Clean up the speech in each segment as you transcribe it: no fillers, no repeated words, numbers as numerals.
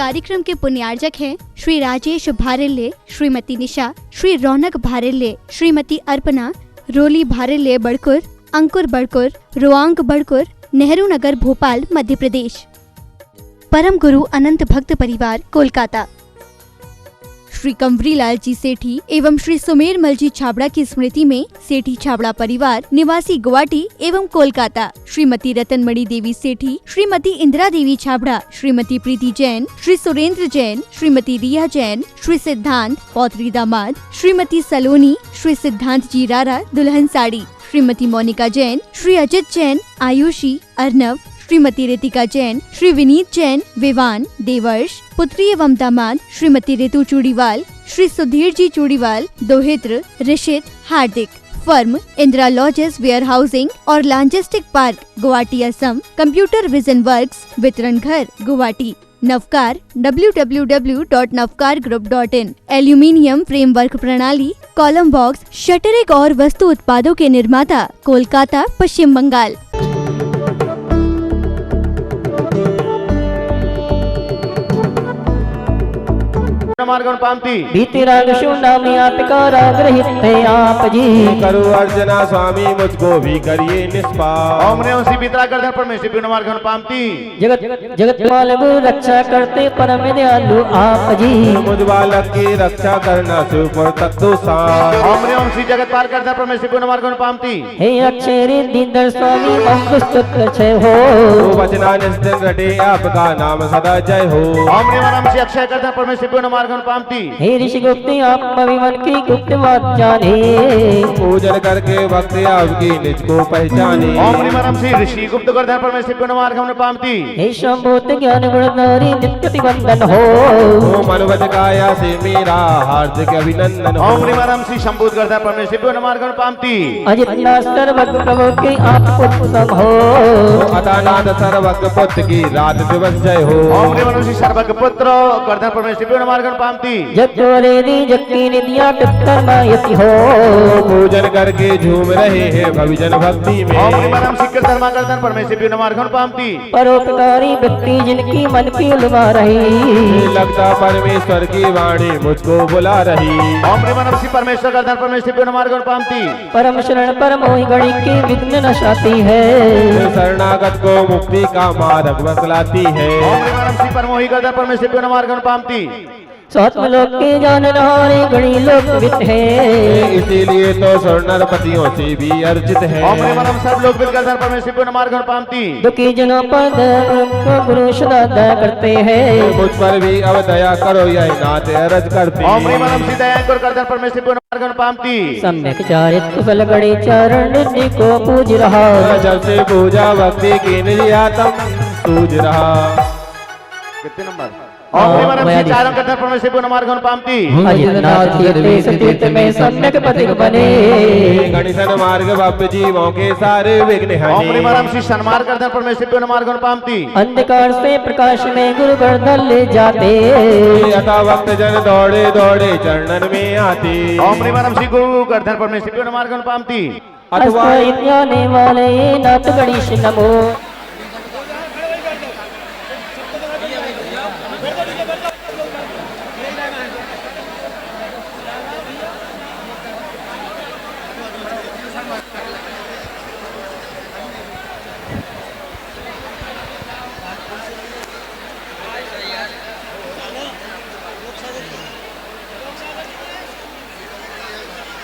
कार्यक्रम के पुण्यार्जक हैं श्री राजेश भारेल्ले, श्रीमती निशा, श्री रौनक भारेल्ले, श्रीमती अर्पणा, रोली भारेल्ले बड़कुर, अंकुर बड़कुर, रोआंग बड़कुर, नेहरू नगर, भोपाल, मध्य प्रदेश। परम गुरु अनंत भक्त परिवार, कोलकाता। श्री कंवरीलाल जी सेठी एवं श्री सुमेरमल जी छाबड़ा की स्मृति में सेठी छाबड़ा परिवार निवासी गुवाहाटी एवं कोलकाता। श्रीमती रतनमणि देवी सेठी, श्रीमती इंदिरा देवी छाबड़ा, श्रीमती प्रीति जैन, श्री सुरेंद्र जैन, श्रीमती रिया जैन, श्री सिद्धांत पौत्री दामाद, श्रीमती सलोनी, श्री सिद्धांत जी रारा दुल्हन साड़ी, श्रीमती मोनिका जैन, श्री अजित जैन, आयुषी, अर्नव, श्रीमती रितिका जैन, श्री विनीत जैन, विवान, देवर्ष, पुत्री एवं दामाद, श्रीमती ऋतु चूड़ीवाल, श्री सुधीर जी चूड़ीवाल, दोहित्र, Rishit, Hardik. Firm Indira lodges warehousing और logistic park, Guwahati, Assam. Computer vision works, वितरण घर, Guwahati. Navkar www.navkargroup.in। Aluminium framework प्रणाली, कॉलम बॉक्स, शटरिक और वस्तु उत्पादों के निर्माता, कोलकाता, पश्चिम बंगाल। आप जी करो अर्चना स्वामी, मुझको भी करिए निष्पाप। ओम नमः शिवाय पितरा गर्दन परमेश्वर मार्गन पामती। जगत जगत मालव रक्षा करते परम दयालु आप जी, मुझ बालक की रक्षा करना सुपर तत्व सार। ओम नमः श्री जगत पार गर्दन परमेश्वर मार्गन पामती। हे अक्षरे दीनदर स्वामी स्तुत छय हो, वचना निस्तिन रटे आपका नाम सदा जय हो। ओम नमः श्री अक्षय गर्दन परमेश्वर मार्गन पामती। हे ऋषि गुप्त आप अभिमन की गुप्त बात जाने, पूजन करके भक्त आपकी निज को पहचाने। ओम नमः श्री ऋषि गुप्त गर्दन परमेश्वर मार्गन पामती। हे शंभूत ज्ञान गुणधारी नित्य प्रतिबंधन हो, मनोवच काया से मेरा हार्दिक अभिनंदन हो। ओम नमः श्री शंभूत गर्दन परमेश्वर मार्गन पामती। अजितना सर्वज्ञ प्रभु के आप पुत्र हो, अतानाथ सर्वज्ञ पुत्र की रात दिवस जय हो। ओम नमः श्री सर्वज्ञ पुत्र गर्दन परमेश्वर मार्गन पामती। जगोरेदी जक्की निदिया पितर मायति हो, पूजन करके झूम रहे हैं भविजन भक्ति में। ओम नमः श्री कीर्तन गर्दन परमेश्वर मार्गन पामती। परोपकारी व्यक्ति जिनकी मन की उलमा रही, लगता परमेश्वर की वाणी मुझको बुला रही। ओम नमः श्री परमेश्वर गर्दन परमेश्वर मार्गन पामती। परम शरण परम मोहि गणि की विघ्न नशाती है, शरणागत को मुक्ति का मार्ग बतलाती है। ओम नमः श्री परमोहि गर्दन परमेश्वर मार्गन पामती। स्वात्म लोक के जानहारे गणी लोक वित है, इसीलिए तो स्वर्णपतियों से भी अर्जित है। ओम नमः सब लोग मिलकर गर्दन परमेश्वर मार्गन पामती। दुखी जनों पर दया गुरु सदा दया करते हैं, मुझ पर भी अब दया करो यह नाथ अरज करते। ओम नमः श्री दया कर गर्दन परमेश्वर मार्गन पामती। सम्यक चारित कुशल गणे चरण निधि को पूज रहा, जब से पूजा भक्ति की निज आत्म सूझ रहा। कितने नंबर? ओम नमः श्री चारण गर्दन परमेश्वर मार्गन पामती। अजितनाथ तीर्थ तीर्थ में सम्यक पथिक बने, गणिसन मार्ग भव्य जीवों के सारे विघ्न हरे। ओम नमः श्री सन्मार्ग गर्दन परमेश्वर मार्गन पामती। अंधकार से प्रकाश में गुरु गर्दन ले जाते, यथा भक्त जन दौड़े दौड़े चरणन में आते। ओम नमः श्री गुरु गर्दन परमेश्वर मार्गन पामती। अथवा आने वाले नाथ गणेश नमो।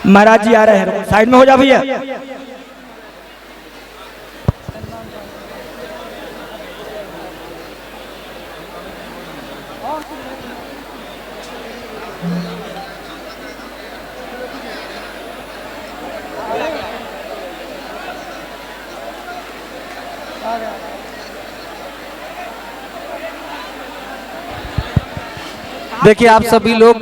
महाराज जी आ रहे हैं, साइड में हो जा भैया। देखिए आप सभी लोग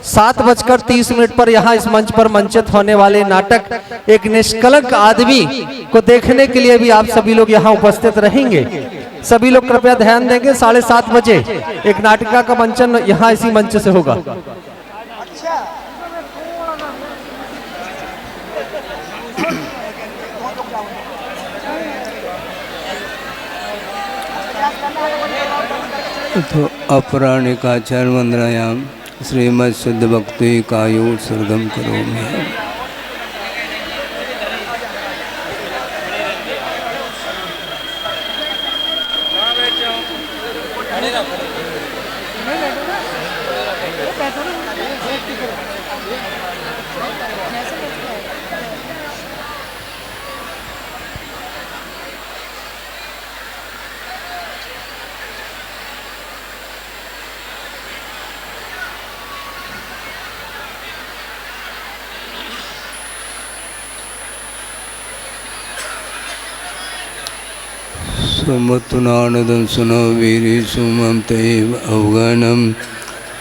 7:30 पर यहाँ इस मंच पर मंचित होने वाले नाटक एक निष्कलंक आदमी को देखने के लिए भी आप सभी लोग यहाँ उपस्थित रहेंगे। सभी लोग कृपया ध्यान देंगे, 7:30 बजे एक नाटिका का मंचन यहाँ इसी मंच से होगा। तो अपराणिकाचार्य वंदनायां श्रीमद शुद्ध भक्ति कायोत्सर्गम करोमि। सुमतुनानदं सुनो वीरि सुमं तैव अवगणम्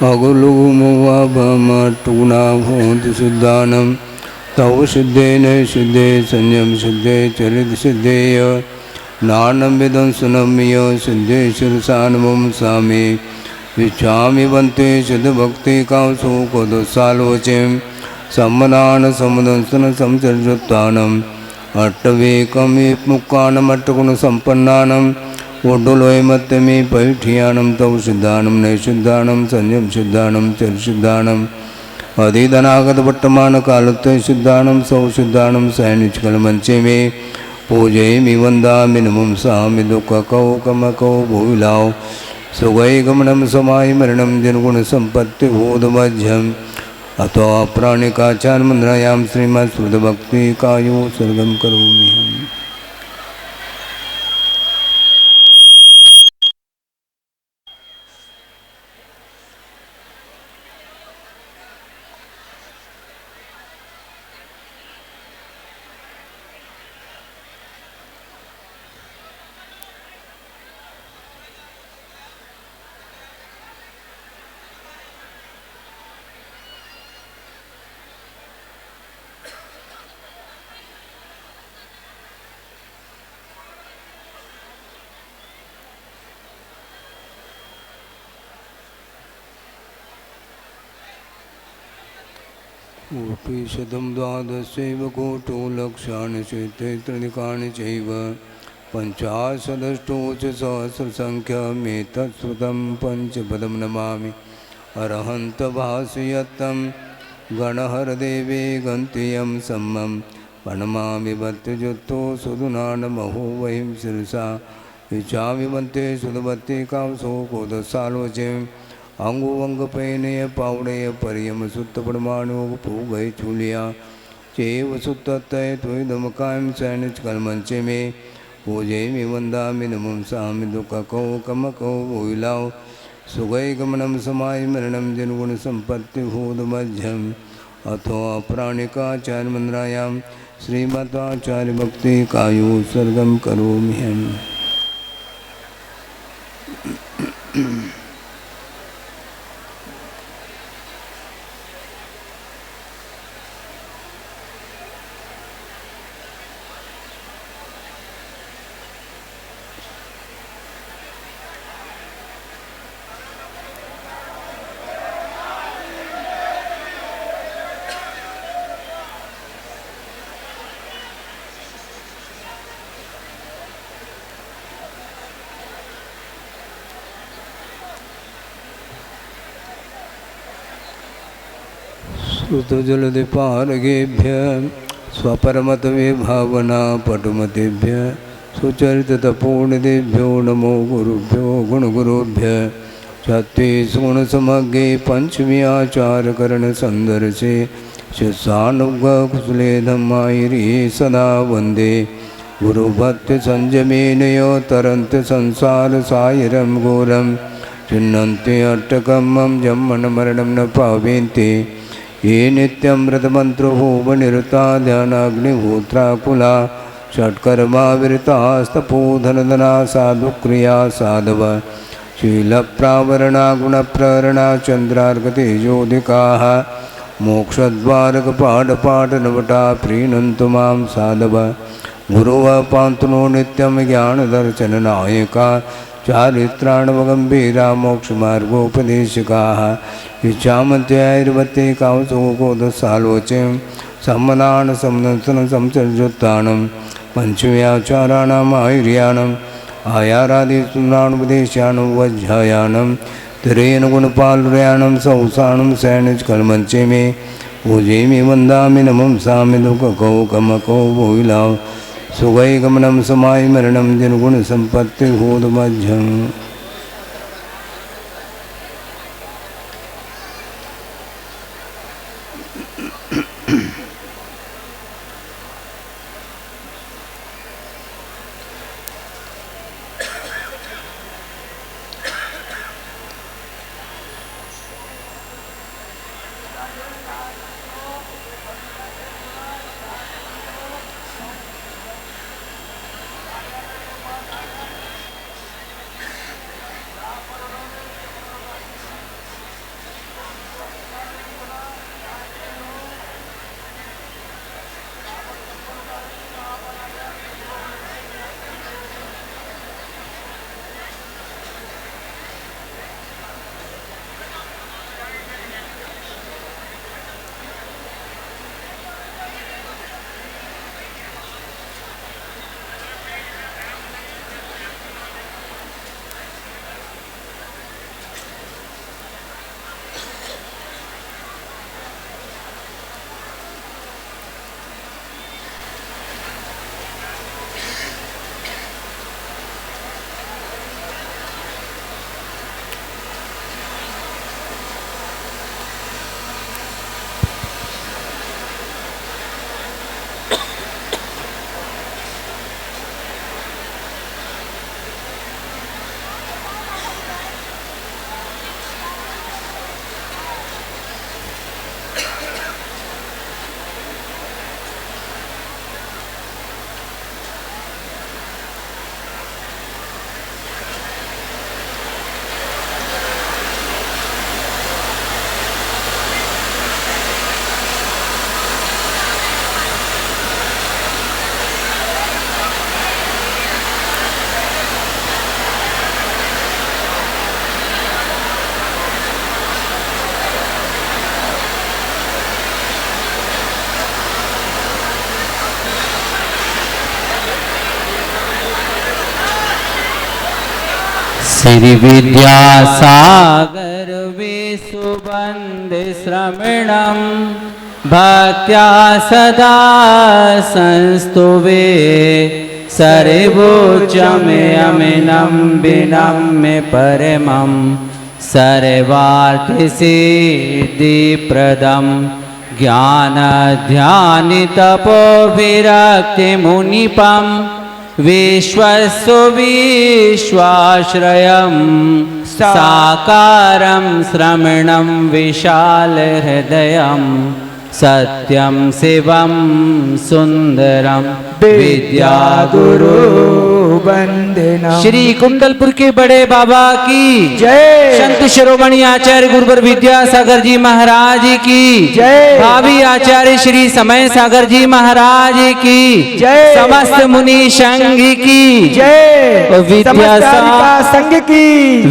अगुलुमुवाभमटुना भवन्ति शुद्धानं तव शुद्धेन शुद्धे संयम शुद्धे चरित शुद्धेय नानं विदं सुनम्य शुद्धे शिरसानवं सामे विचामि वन्ते शुद्ध भक्ति कांसो कोदसालोचें सम्मनान समुदं सुन संचर्जुत्तानम् अट्टवेकमे मुक्कानमट्टगुण संपन्नानम ओडोलोय मत्तमे पैठियानम तव शुद्धानम नैशुद्धानम संयम शुद्धानम चर शुद्धानम अधिधनागत वर्तमान कालत्य शुद्धानम सौ शुद्धानम सैनिचकल मंचे में पूजयमि वंदामि नमं सामि दुख कौ कम कौ भूलाओ सुगै गमनम समाय मरणम जनगुण संपत्ति बोधमध्यम अतो प्राणिकाचार्य मंदनायां श्रीमद शुद्ध भक्ति कायोत्सर्गम करोमि। कोटिशतं द्वादशैव कोटो लक्षाणि चैत्रनिकानि चैव पञ्चाशदष्टोच सहस्रसङ्ख्यमेतत्श्रुतं पञ्चपदं नमामि अरहन्तभासयत्तं गणहरदेवे गन्त्यं सम्मं प्रणमामि भक्तियुक्तो सुधुनानमहो वयं शिरसा इच्छामि वन्ते सुधवत्ति कांसो कोदसालोचें अंगु अंग पैनय पावड़य परियम सुत्त परमाणु पूगय चूलिया चेव सुत्त तय त्वदम कायम सैनिच कलमंचे में पूजे में वंदामि नमं सामि दुख कौ कम कौ भूलाओ सुगय गमनम समाय मरणम जनगुण संपत्ति भूत मध्यम अथो प्राणिकाचार्य मंदनायां श्रीमदाचार्य भक्ति कायोत्सर्गम करोमि। श्रुतजलदिपारगेभ्य स्वपरमतविभावना पटुमतेभ्य सुचरिततपोनिधिभ्यो नमो गुरुभ्यो गुणगुरुभ्य छत्तीसगुणसमग्गे पंचमी आचारकरणसन्दर्शे शिष्यानुगकुशले धम्मायिरे सदा वन्दे गुरुभक्तिसंयमेनयो तरन्ति संसारसायरं घोरं चिन्नन्ति अट्टकमं जन्मनमरणं न पावेन्ति ये नित्यमृतमन्त्रो होमनिरता ध्यानाग्निहोत्राकुला षट्कर्माविरतास्तपोधनदना साधुक्रिया साधव शीलप्रावरणा गुणप्रहरणा चन्द्रार्कतेजोधिकाः मोक्षद्वारकपाठपाठनवटा प्रीणन्तु मां साधव गुरुः पान्तु नो नित्यं ज्ञानदर्शननायका चारित्राणवगम्भीरा मोक्षमार्गोपदेशकाः इच्छामन्त्यायुर्वते कांसोकोदसालोचें सम्मदान समदंसन संचर्जुत्तानं पंचम्याचाराणाम् आयुर्यानं आयारादि सुनानुपदेशानुवज्झायानं तिरेन गुणपालुरयानं सौसानं सैनिजकलमंचे में पूजे में वंदामि नमं सामि दुःखकौ कमकौ भूलाव सुगै गमनं समाय मरणं निर्गुण संपत्ति होदमज्झं श्री विद्यासागर विसुबन्ध श्रमणं भक्त्या सदा संस्तुवे सर्वोच्चमयमिनं विनम्य परमं सर्वार्थसिद्धिप्रदं ज्ञानध्यानितपोविरक्तिमुनिपं विश्वस्य विश्वाश्रयं साकारं श्रमणं विशालहृदयं सत्यं शिवं सुंदरं विद्यागुरु वंदना। श्री कुंडलपुर के बड़े बाबा की जय। संत शिरोमणि आचार्य गुरुवर विद्यासागर जी महाराज की जय। भावी आचार्य श्री समय सागर जी महाराज की जय। समस्त मुनि संघ की जय। विद्यासागर संघ की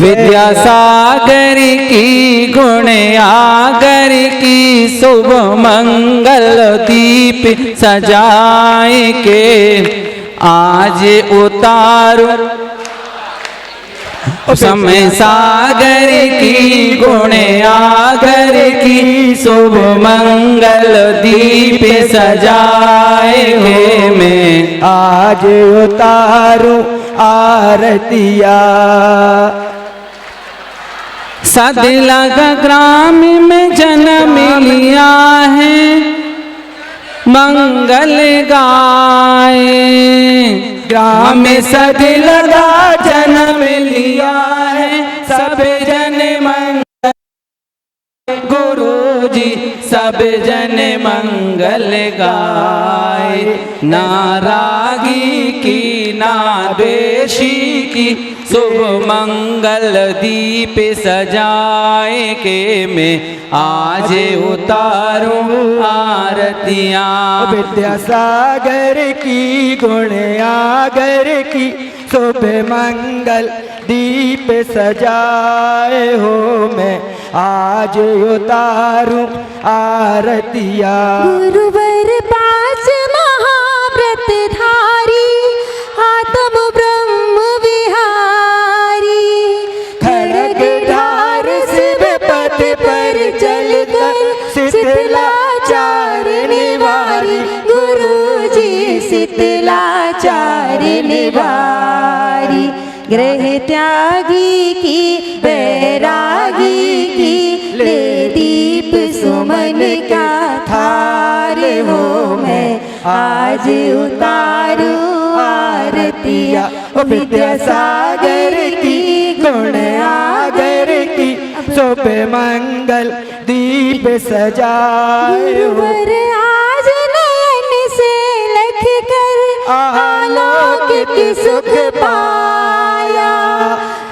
विद्यासागर की गुण आगर की शुभ मंगल दीप सजाए के आज उतारू समय सागर की गुण आगर की शुभ मंगल दीप सजाए हुए में आज उतारू आरतिया। सदलगा ग्राम में जन्म लिया है मंगल गाए। ग्राम में सदलगा जन्म लिया है सब जन मंगल गुरु जी सब जन मंगल गाए। ना रागी की ना द्वेषी की शुभ मंगल दीप सजाए के मैं आज उतारूं आरतियां। विद्यासागर की गुण आगर की शुभ मंगल दीप सजाए हो मैं आज उतारूं आरतियां। गुरुवर पास महाव्रत धारी आत्म ब्रह्म विहारी बारी, ग्रह त्यागी की बैरागी की, ले दीप सुमन का थाल हो मैं आज उतारूं आरतिया, विद्यासागर की गुण आगर की, शोभे मंगल दीप सजाए। गुरुवर आज नयन से लख कर अलौकिक सुख पाया,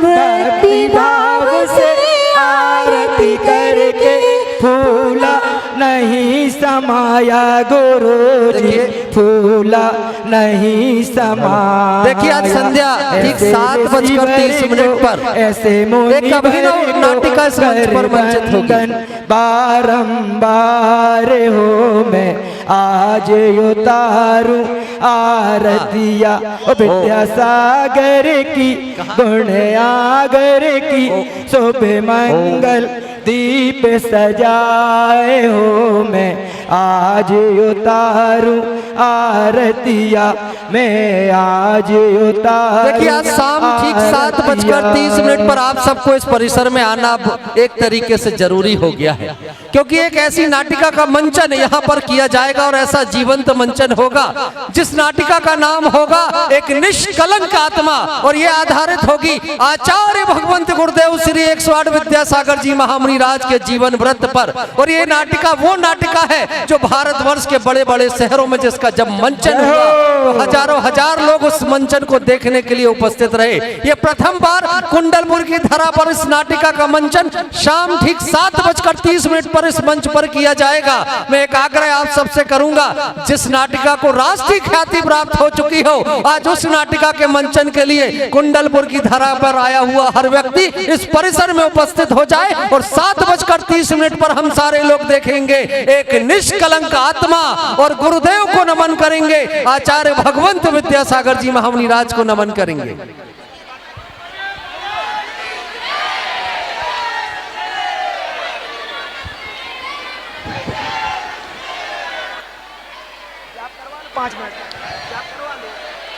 भक्ति भाव से आरती करके फूला नहीं समाया गुरु जी, फूला नहीं समाया। देखिए आज संध्या ठीक 7:30 पर ऐसे एक अभिनव नाटिका इस मंच पर मंचित होगी। बारंबार हो मैं आज उतारूं आरतिया, विद्यासागर की गुण आगर की, शोभे मंगल दीप सजाए हो मैं आज उतारूं आरतिया, मैं आज उतारूं। देखिए आज शाम ठीक 7:30 पर आप सबको इस परिसर में आना एक तरीके से जरूरी हो गया है, क्योंकि एक ऐसी नाटिका का मंचन यहाँ पर किया जाएगा और ऐसा जीवंत मंचन होगा जिस नाटिका का नाम होगा एक निष्कलंक आत्मा, और ये आधारित होगी आचार्य भगवंत गुरुदेव श्री 108 विद्यासागर जी महामुनि राज के जीवन व्रत पर। और ये नाटिका वो नाटिका है जो भारतवर्ष के बड़े बड़े शहरों में जिसका जब मंचन हुआ तो हजारों हजार लोग उस मंचन को देखने के लिए उपस्थित रहे। ये प्रथम बार कुंडलपुर की धरा पर इस नाटिका का मंचन शाम ठीक 7:30 पर इस मंच पर किया जाएगा। मैं एक आग्रह आप सबसे करूंगा, जिस नाटिका को राष्ट्रीय ख्याति प्राप्त हो चुकी हो, आज उस नाटिका के मंचन के लिए कुंडलपुर की धरा पर आया हुआ हर व्यक्ति इस परिसर में उपस्थित हो जाए और 7:30 पर हम सारे लोग देखेंगे एक निष्कलंक आत्मा और गुरुदेव को नमन करेंगे, आचार्य भगवंत विद्यासागर जी महामुनि राज को नमन करेंगे।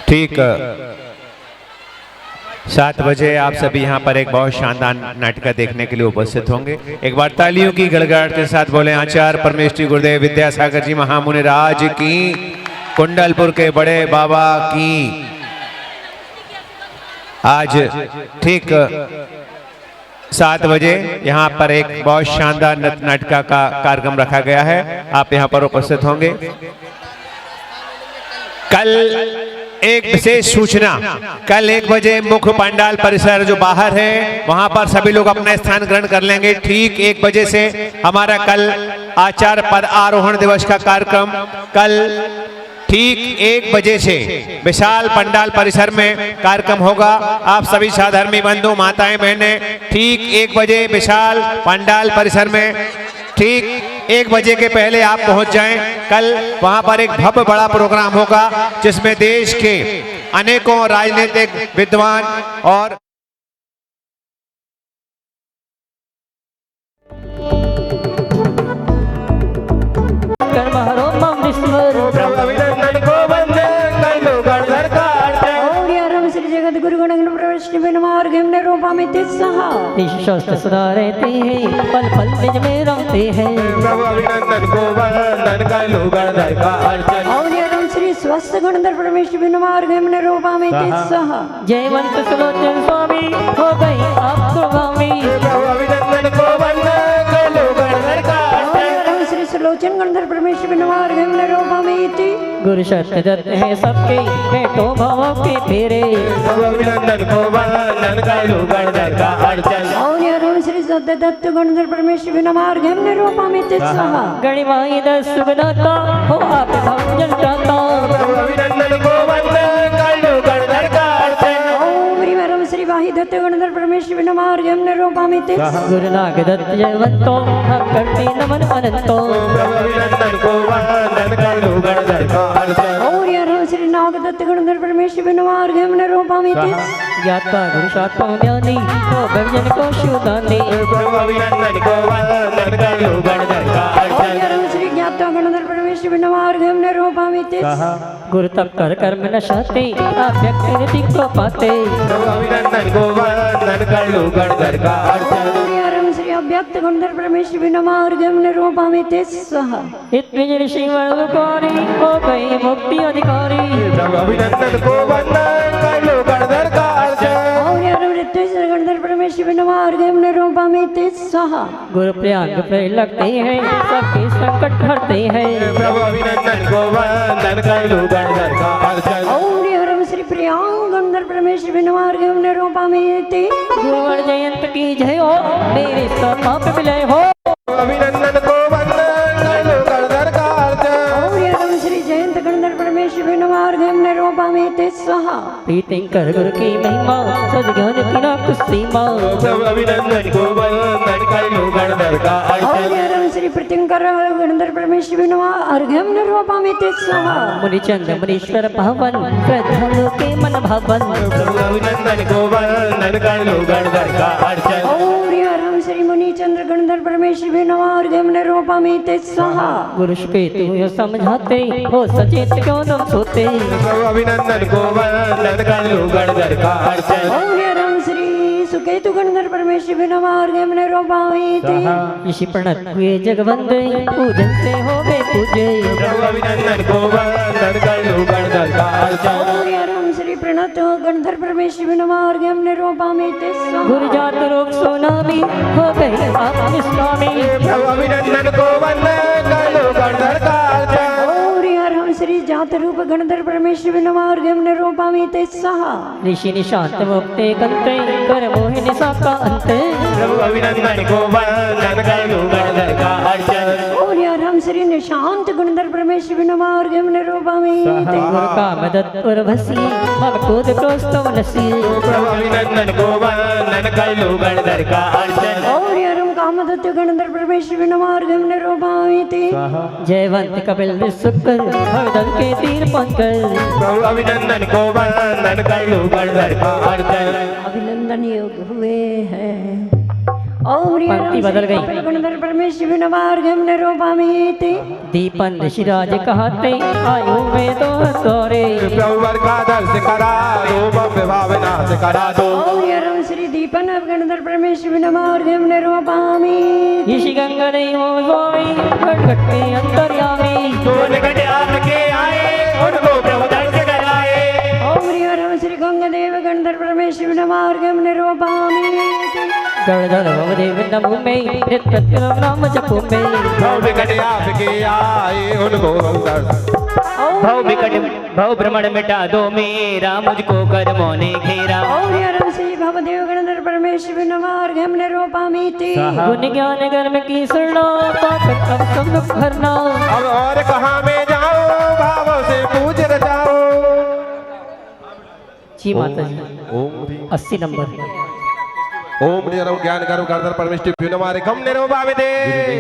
ठीक 7 बजे आप सभी यहाँ पर एक बहुत शानदार नाटिका देखने के लिए उपस्थित होंगे। एक बार तालियों की गड़गड़ाहट के साथ बोले आचार्य परमेश्वरी गुरुदेव विद्यासागर जी महामुनि राज की, कुंडलपुर के बड़े बाबा की। आज ठीक 7 बजे यहाँ पर एक बहुत शानदार नाटिका का कार्यक्रम रखा गया है, आप यहाँ पर उपस्थित होंगे। कल एक विशेष सूचना, कल 1 बजे मुख्य पंडाल परिसर जो बाहर है वहां पर सभी लोग अपना स्थान ग्रहण कर लेंगे। ठीक 1 बजे से हमारा कल आचार्य पद आरोहण दिवस का कार्यक्रम कल ठीक 1 बजे से विशाल पंडाल परिसर में कार्यक्रम होगा। आप सभी साधर्मी बंधु माताएं बहनें ठीक 1 बजे विशाल पंडाल परिसर में ठीक 1 बजे के पहले आप पहुंच जाएं। कल वहां पर एक भव्य बड़ा प्रोग्राम होगा जिसमें देश के अनेकों राजनीतिक विद्वान और सुधारते हैं पल पल में में रमते हैं। अभिनंदन को वंदन कलो गणधर का अर्चन। और श्री स्वस्थ गणधर परमेश्वर मार्ग में रूपा में सहा जयवंत सुलोचन स्वामी हो गई आपको स्वामी। अभिनंदन को वंदन कलो गणधर का अर्चन। श्री सुलोचन गणधर परमेश्वर मार्ग में रूपा में गुरु सत्य दत्त है सबके बेटो भावों के फेरे। अभिनंदन को वंदन कलो गणधर का अर्चन। और श्री सत्य दत्त गणधर परमेश्वर मार्ग में रूपा में सहा गणिमाई दस सुगदाता हो आप समझन चाहता। अभिनंदन को वंदन कलो गणधर का अर्चन। ओम श्री वाहि दत्त गणधर परमेश्वर मार्ग में रूपा में गुरु नाग दत्त जयवंतो हम करते नमन अनंतो। अभिनंदन को वंदन कलो गणधर का अर्चन। और श्री नागदत्त गणधर परमेश्वर नमार गम निरूपामित ज्ञाता गुरुशात्मा ज्ञानी हो व्यंजन को शिवदानी प्रभु अभिनंदन को वंदन करो गणधर का अर्चन श्री ज्ञाता गणधर परमेश्वर नमार गम निरूपामित गुरु तप कर कर्म नशाते आप व्यक्ति नीति को पाते प्रभु अभिनंदन को वंदन करो गणधर का अर्चन श्री अव्यक्त गणधर परमेश्वर नमार गम निरूपामित स्वाहा इतने ऋषि वर्गकारी हो गई मुक्ति अधिकारी प्रभु अभिनंदन को वंदन करो गणधर का अर्चन गणधर परमेश्वर नमार गम निरूपामित स्वाहा गुरु प्रयाग पे लगते हैं सबके संकट हरते हैं प्रभु अभिनंदन को वंदन करो गणधर का अर्चन हरम श्री प्रियांग गणधर परमेश्वर नमार गम निरूपामित गुरुवर जयंत की जय हो मेरे सब पाप विलय हो अभिनंदन को वंदन करो गणधर का अर्चन श्री जयंत गणधर परमेश्वर नमार गम निरूपामित स्वाहा प्रीति कर गुरु की महिमा सद्ज्ञान की ना कुछ सीमा प्रभु अभिनंदन को वंदन करो गणधर का अर्चन श्री प्रीतिंकर गणधर परमेश्वर नमार गम निरूपामित स्वाहा मुनिचंद मुनीश्वर पावन श्रद्धालु के मन भावन प्रभु अभिनंदन को वंदन करो गणधर का अर्चन श्री मुनि चंद्र गणधर परमेश्वर नमार गम निरूपामित स्वाहा गुरु केतु यो समझाते हो सचेत क्यों तुम सोते प्रभु अभिनंदन को वंदन करो गणधर का अर्चन श्री सुकेतु गणधर परमेश्वर नमार गम निरूपामित ऋषि प्रणत हुए जगवंदे पूजन से हो गए पूजे प्रभु अभिनंदन को वंदन करो गणधर का अर्चन श्री प्रणत गणधर परमेश्वर नमार गम निरूपामित गुरु जात रोग सोनामी हो गए आप स्वामी प्रभु अभिनंदन को वंदन करो गणधर का अर्चन श्री जात रूप गणधर परमेश्वर नमार गम निरूपामित स्वाहा ऋषि निशांत मुक्ते कंते कर मोहिनी साका अंते प्रभु अभिनंदन को वंदन करो गणधर का अर्चन हम श्री निशांत गणधर परमेश्वर नमार गम निरूपामित गुरु काम दत्त उर्वशी मम क्रोध क्रोस्तव नसी प्रभु अभिनंदन को वंदन करो गणधर का अर्चन कामदत्त गणधर परमेश्वर नमार गम निरूपामित जयवंत कपिल विश्वकर भवदल के तीर पंकर प्रभु अभिनंदन को वंदन करो गणधर का अर्चन अभिनंदन योग हुए हैं पंक्ति बदल गई गणधर परमेश्वर नमार गम निरूपामित दीपन ऋषिराज कहते आयु में तो सौरे प्रभु वर का दर्श करा दो भव्य भावना से करा दो श्री दीपन गणधर परमेश्वर नमार गम निरूपामित ऋषि गंगा नहीं हो गोवी घट के अंतर्यामी तो निकट आपके आए उनको प्रभु दर्श कराए श्री गंगादेव गणधर परमेश्वर नमार गम निरूपामित गणधर भवदेव नमो में नित्य नाम जपो में भव निकट आपके आए उनको दर्श भव भ्रमण मिटा दो मेरा मुझको कर्मों ने घेरा श्री भवदेव गणधर परमेश्वर नमार गम निरूपामित गुण ज्ञान गर्म की शरणा पाकर अब सब दुख हरना अब और कहाँ में जाओ भाव से पूज रचाओ जी माता जी 80 नंबर ओम निरव ज्ञान करो गणधर परमेश्वर नमारे गम निरूपामिते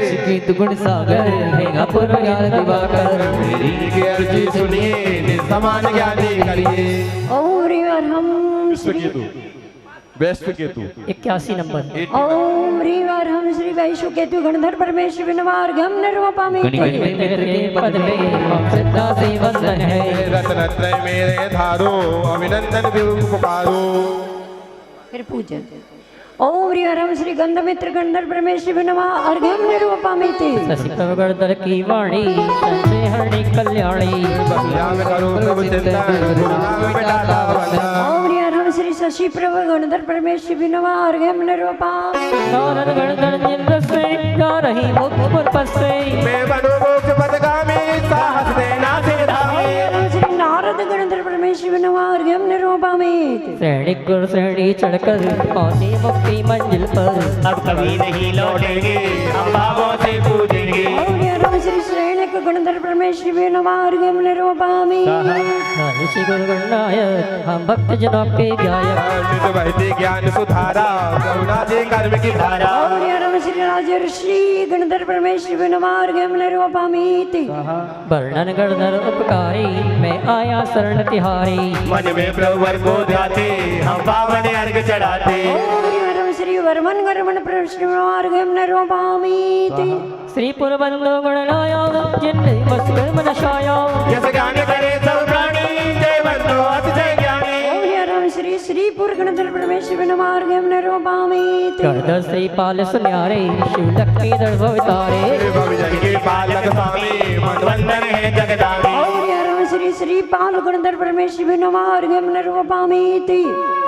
सिकित गुण सागर है अपूर्व ज्ञान दिवाकर मेरी की अर्जी सुनिए समान ज्ञानी करिए ओम हम वैश्व केतु 81 नंबर ओम हम श्री वैश्व केतु गणधर परमेश्वर नमार गम निरूपामित पद में श्रद्धा से वंदन है रत्नत्रय मेरे धारो अभिनंदन भी पुकारो फिर पूजन ओम हम श्री गंधमित्र गणधर परमेश्वर नमार गम निरूपामित शशि प्रभ गणधर की वाणी संजय हरणी कल्याणी करो प्रभु चिंतन मिटाता ओम हम श्री शशि प्रभ गणधर परमेश्वर नमार गम निरूपामित नारद गणधर जिंद्र से जा रही मुखपुर पसे मैं बनो मोक्ष पदगामी साहस देना से धामी श्री नारद गणधर परमेश्वर नमार गम निरूपामित श्रेणी गुर श्रेणी चढ़कर पहुंचे मुक्ति मंजिल पर अब कभी नहीं लौटेंगे हम भावों से पूजेंगे ओम श्री श्रेणी विनायक गणधर परमेश्वरी नमः अर्घ्यं निरूपयामि धन्य श्री गुरु गणनायक हम भक्त जनों के गायक बहती ज्ञान सुधारा करुणा दे कर्म की धारा ओम श्री राजर्षि गणधर परमेश्वरी नमः अर्घ्यं निरूपयामि वर्णन गणधर उपकारी मैं आया शरण तिहारी मन में प्रभुवर को ध्याते हम पावन अर्घ चढ़ाते ओम श्री वर्मन गरमन परमेश्वरी नमः अर्घ्यं निरूपयामि श्री पुरबंदो गणनायक जिन्ने मस्कर मन छाया यस ज्ञान करे सब प्राणी जय बंदो अतिशय ज्ञानी ओम श्री श्रीपुर गणधर परमेश्वरी नमः अर्घ्यं निरूपयामि गणधर श्री पाल सुन्यारे शिव लक्ष्मी दर भवतारे भविजन के पालक स्वामी मनवंदन है जगदानी श्री श्री पाल गणधर परमेश्वरी नमः अर्घ्यं निरूपयामि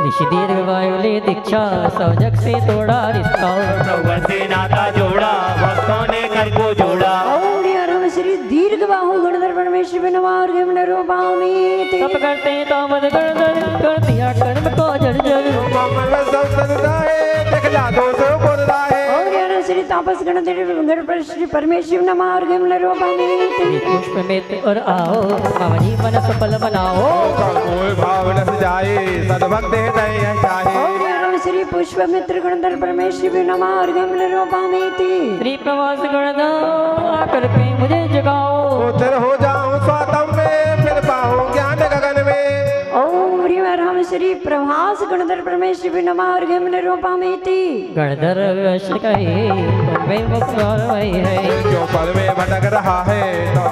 ऋषि दीर्घ वायु ले दीक्षा सब जग से तोड़ा रिश्ता प्रभुवर से नाता जोड़ा भक्तों ने कर को जोड़ा ओम श्री दीर्घ बाहु गणधर परमेश्वरी नमः अर्घ्यं निरूपयामि तप करते तामद गणधर कर दिया कर्म को जर्जर श्री तापस गणधर परमेश्वरी नमः अर्घ्यं निरूपयामि पुष्प में और आओ मम जीवन सफल बनाओ भावना से जाए सदभक्त हृदय चाहे ओम श्री पुष्पमित्र गणधर परमेश्वरी नमः अर्घ्यं निरूपयामि श्री प्रवास गणधर आकर के मुझे जगाओ उत्तर हो जाऊं स्वातम में फिर पाऊं ज्ञान गगन में ओम राम श्री प्रभास गणधर परमेश्वरी नमः अर्घ्यं निरूपयामि गणधर वश कहे तुम्हें मुक्तार है क्यों पल में भटक रहा है तो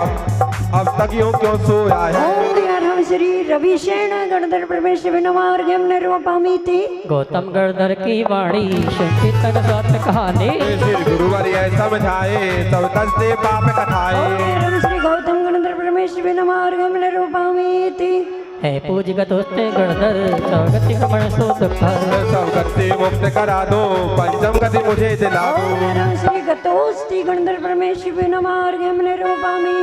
अब तक यूं क्यों सोया है ओम श्री रविशेण गणधर परमेश्वरी नमः अर्घ्यं निरूपयामि गौतम गणधर की वाणी सुनती तन सात कहानी श्री गुरुवर यह समझाए सब तस्ते पाप कथाए ओम श्री गौतम गणधर परमेश्वरी नमः अर्घ्यं निरूपयामि है पूजगत होते गणधर सौगति भ्रमण सो दुखर सब गति मुक्त करा दो पंचम गति मुझे दिला दो ओम श्री गतोस्ति गणधर परमेश्वरी नमः अर्घ्यं निरूपयामि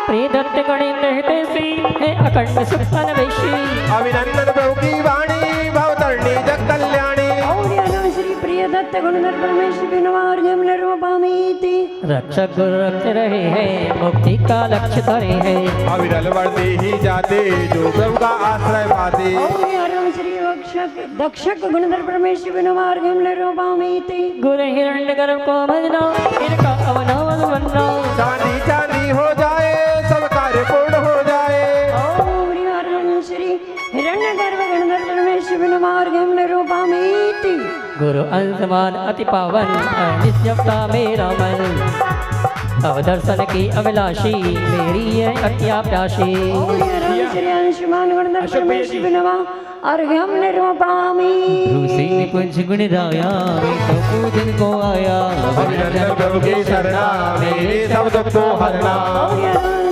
प्रिय दत्त गणित कहते सी है अखंड सुख अनवेशी अभिनंदन प्रभु की वाणी भवतरणी जग कल्याणी ओम श्री प्रिय दत्त गणधर परमेश्वरी नमः अर्घ्यं निरूपयामि रक्षक गुरु रख रहे हैं मुक्ति का लक्ष्य धरे हैं अविरल बढ़ते ही जाते जो प्रभु का आश्रय पाते ओम श्री दक्षक गणधर परमेश्वरी नमः अर्घ्यं निरूपयामि गुरु हिरण्य गर्भ को भजना इनका अवनवन बनना चांदी चांदी हो जाए सब कार्य पूर्ण हो जाए ओम श्री हिरण्यगर्भ गणधर परमेश्वरी नमः अर्घ्यं निरूपयामि गुरु अंशमान अति पावन नित्यता मेरा मन अवदर्शन की अभिलाषी मेरी है अत्या प्यासी श्री अंशुमान गणधर परमेश्वरी नमः अर्घ्यं निरूपयामि रूसी निकुंज गुण राया मैं तो पूजन को आया अभिनंदन प्रभु की शरणा मेरे सब दुख को हरना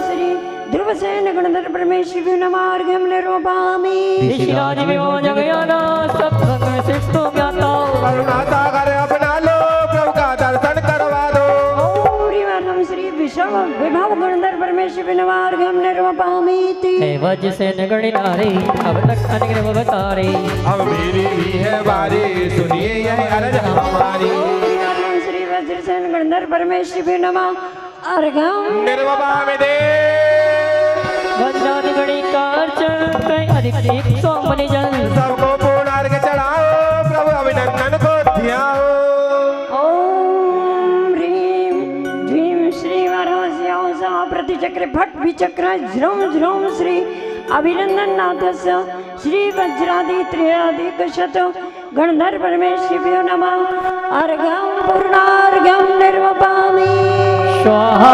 श्री ध्रुवसेन गणधर परमेश्वरी नमः अर्घ्यं निरूपयामि ऋषिराज विमोह जगयाना सब भगवान श्रेष्ठो ज्ञाता करुणा सागर अपना लो प्रभु का दर्शन करवा दो ओम श्री विश्व विभव गणधर परमेश्वरी नमः अर्घ्यं निरूपयामि है वज से नगण नारे अब तक अनुग्रह बतारे अब मेरी भी है बारी सुनिए यह अर्ज हमारी श्री वज्रसेन गणधर परमेश्वरी नमः अर्घ्यं निर्वपामि दे वज्रादि गणी का अर्चन कई अधिक सोमनि जल सबको पूर्ण अर्घ चढ़ाओ प्रभु अभिनंदन को ध्याओ ओम ह्रीं ह्रीं श्री वरहस्यावसा प्रतिचक्र भट विचक्र झ्रम झ्रम श्री अभिनंदन नाथस्य श्री वज्रादि त्रयाधिक शत गणधर परमेश्वरी नमः अर्घ्यं पूर्णार्घ्यं निरूपयामि स्वाहा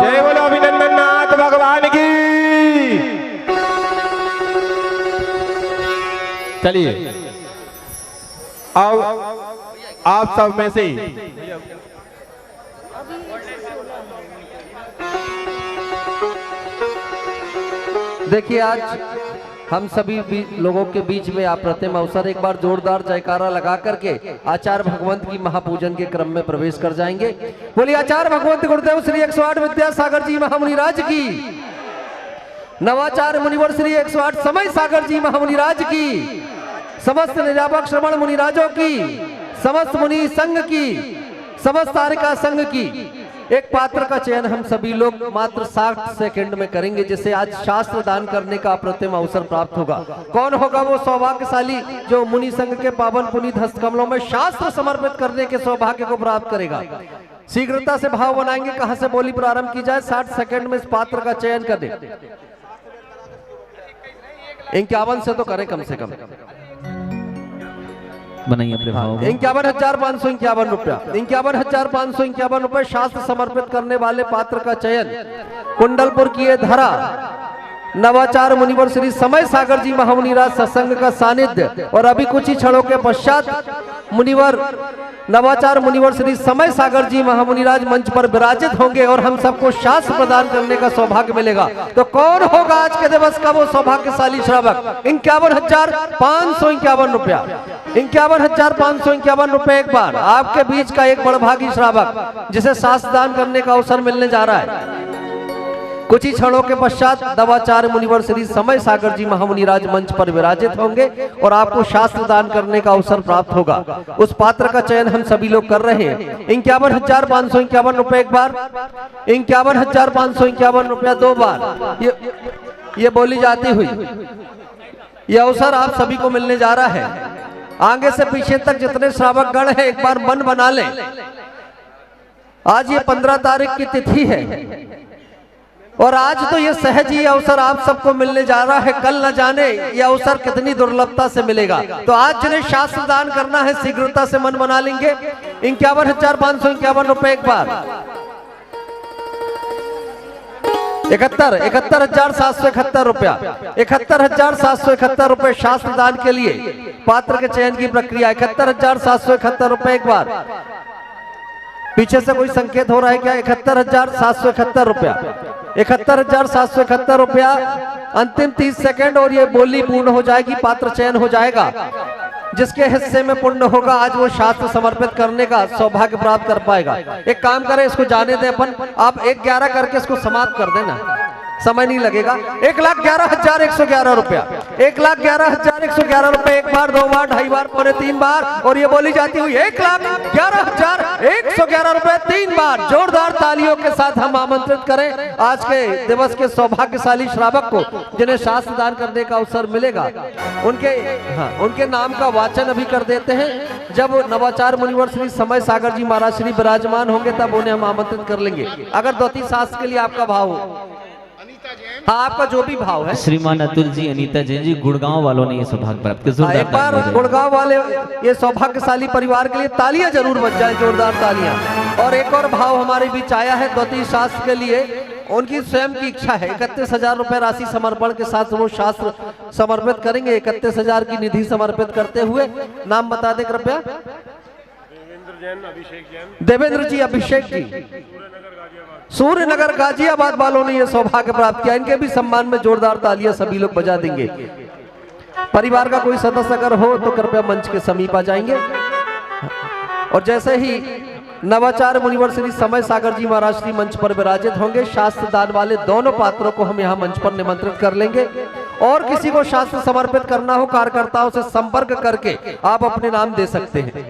जय बोलो अभिनंदन नाथ भगवान की। चलिए अब आप सब में से देखिए आज हम सभी लोगों के बीच में आप प्रथम अवसर एक बार जोरदार जयकारा लगा करके आचार्य भगवंत की महापूजन के क्रम में प्रवेश कर जाएंगे। बोलिए आचार्य भगवंत गुरुदेव श्री 108 विद्यासागर जी महामुनिराज की, नवाचार्य मुनिवर श्री 108 समय सागर जी महामुनिराज की, समस्त निरापक श्रवण मुनिराजों की, समस्त मुनि संघ की, समस्त तारिका संघ की एक पात्र का चयन हम सभी लोग मात्र 60 सेकंड में करेंगे, जिसे आज शास्त्र दान करने का अप्रतिम अवसर प्राप्त होगा। कौन होगा वो सौभाग्यशाली जो मुनि संघ के पावन पुनीत हस्तकमलों में शास्त्र समर्पित करने के सौभाग्य को प्राप्त करेगा? शीघ्रता से भाव बनाएंगे, कहां से बोली प्रारंभ की जाए। 60 सेकंड में इस पात्र का चयन कर दे। 51 से तो करें कम से कम। बनाइए अपने भाव। 51,551 रुपया। 51,551 रुपए शास्त्र समर्पित करने वाले पात्र का चयन कुंडलपुर की ये धरा नवाचार मुनिवर श्री समय सागर जी महामुनिराज सत्संग का सानिध्य और अभी कुछ ही क्षणों के पश्चात मुनिवर नवाचार मुनिवर श्री समय सागर जी महामुनिराज मंच पर विराजित होंगे और हम सबको शास्त्र प्रदान करने का सौभाग्य मिलेगा। तो कौन होगा आज के दिवस का वो सौभाग्यशाली श्रावक? 51,551 रुपया। 51,551 रुपए एक बार आपके बीच का एक बड़भागी श्रावक जिसे शास्त्र दान करने का अवसर मिलने जा रहा है। कुछ ही क्षणों के पश्चात नवाचार्य मुनिवर श्री समय सागर जी महामुनिराज मंच पर विराजित होंगे और आपको शास्त्र दान करने का अवसर प्राप्त होगा। उस पात्र का चयन हम सभी लोग कर रहे हैं। 51,551 रुपए एक बार। 51,551 रुपया दो बार। ये बोली जाती हुई यह अवसर आप सभी को मिलने जा रहा है। आगे से पीछे तक जितने श्रावक गण हैं एक बार मन बना लें। आज ये 15 तारीख की तिथि है और आज तो ये सहज ही अवसर आप सबको मिलने जा रहा है। कल न जाने ये अवसर कितनी दुर्लभता से मिलेगा। तो आज जिन्हें शास्त्र दान करना है शीघ्रता से मन बना लेंगे। 51,551 रुपए एक बार। 71,771 रुपया। 71,771 रुपए शास्त्र दान के लिए पात्र के चयन की प्रक्रिया। 71,771 रुपए एक बार। पीछे से कोई संकेत हो रहा है क्या? 71,771 रुपया। 71,771 रुपया। अंतिम 30 सेकंड और ये बोली पूर्ण हो जाएगी, पात्र चयन हो जाएगा। जिसके हिस्से में पुण्य होगा आज वो शास्त्र समर्पित करने का सौभाग्य प्राप्त कर पाएगा। एक काम करें, इसको जाने दें अपन। आप 1-11 करके इसको समाप्त कर देना, समय नहीं लगेगा। 1,11,111 रुपया। 1,11,111 रुपए एक बार, दो बार, ढाई बार, पौने 3 बार और ये बोली जाती हुई 1,11,111 रुपए 3 बार। जोरदार तालियों के साथ हम आमंत्रित करें आज के दिवस के सौभाग्यशाली श्रावक को जिन्हें शास्त्र दान करने का अवसर मिलेगा। उनके नाम का वाचन अभी कर देते हैं। जब नवाचार मुनिवर श्री समय सागर जी महाराज श्री विराजमान होंगे तब उन्हें हम आमंत्रित कर लेंगे। अगर द्वितीय शास्त्र के लिए आपका भाव हो, हाँ आपका जो भी भाव है। श्रीमान अतुल जी, अनीता जैन जी, गुड़गांव वालों ने ये सौभाग्य प्राप्त किया। एक बार गुड़गांव वाले ये सौभाग्यशाली परिवार के लिए तालियां जरूर बज जाए, जोरदार तालियां। और एक और भाव हमारे बीच आया है द्वितीय शास्त्र के लिए। उनकी स्वयं की इच्छा है 31,000 रुपए राशि समर्पण के साथ वो शास्त्र समर्पित करेंगे। 31,000 की निधि समर्पित करते हुए नाम बता दे कृपया। देवेंद्र जी, अभिषेक जी, सूर्यनगर गाजियाबाद वालों ने यह सौभाग्य प्राप्त किया। इनके भी सम्मान में जोरदार तालियां सभी लोग बजा देंगे। परिवार का कोई सदस्य अगर हो तो कृपया मंच के समीप आ जाएंगे। और जैसे ही नवाचार मुनिवर श्री समय सागर जी महाराज श्री मंच पर विराजित होंगे, शास्त्र दान वाले दोनों पात्रों को हम यहाँ मंच पर निमंत्रित कर लेंगे। और किसी को शास्त्र समर्पित करना हो, कार्यकर्ताओं से संपर्क करके आप अपने नाम दे सकते हैं।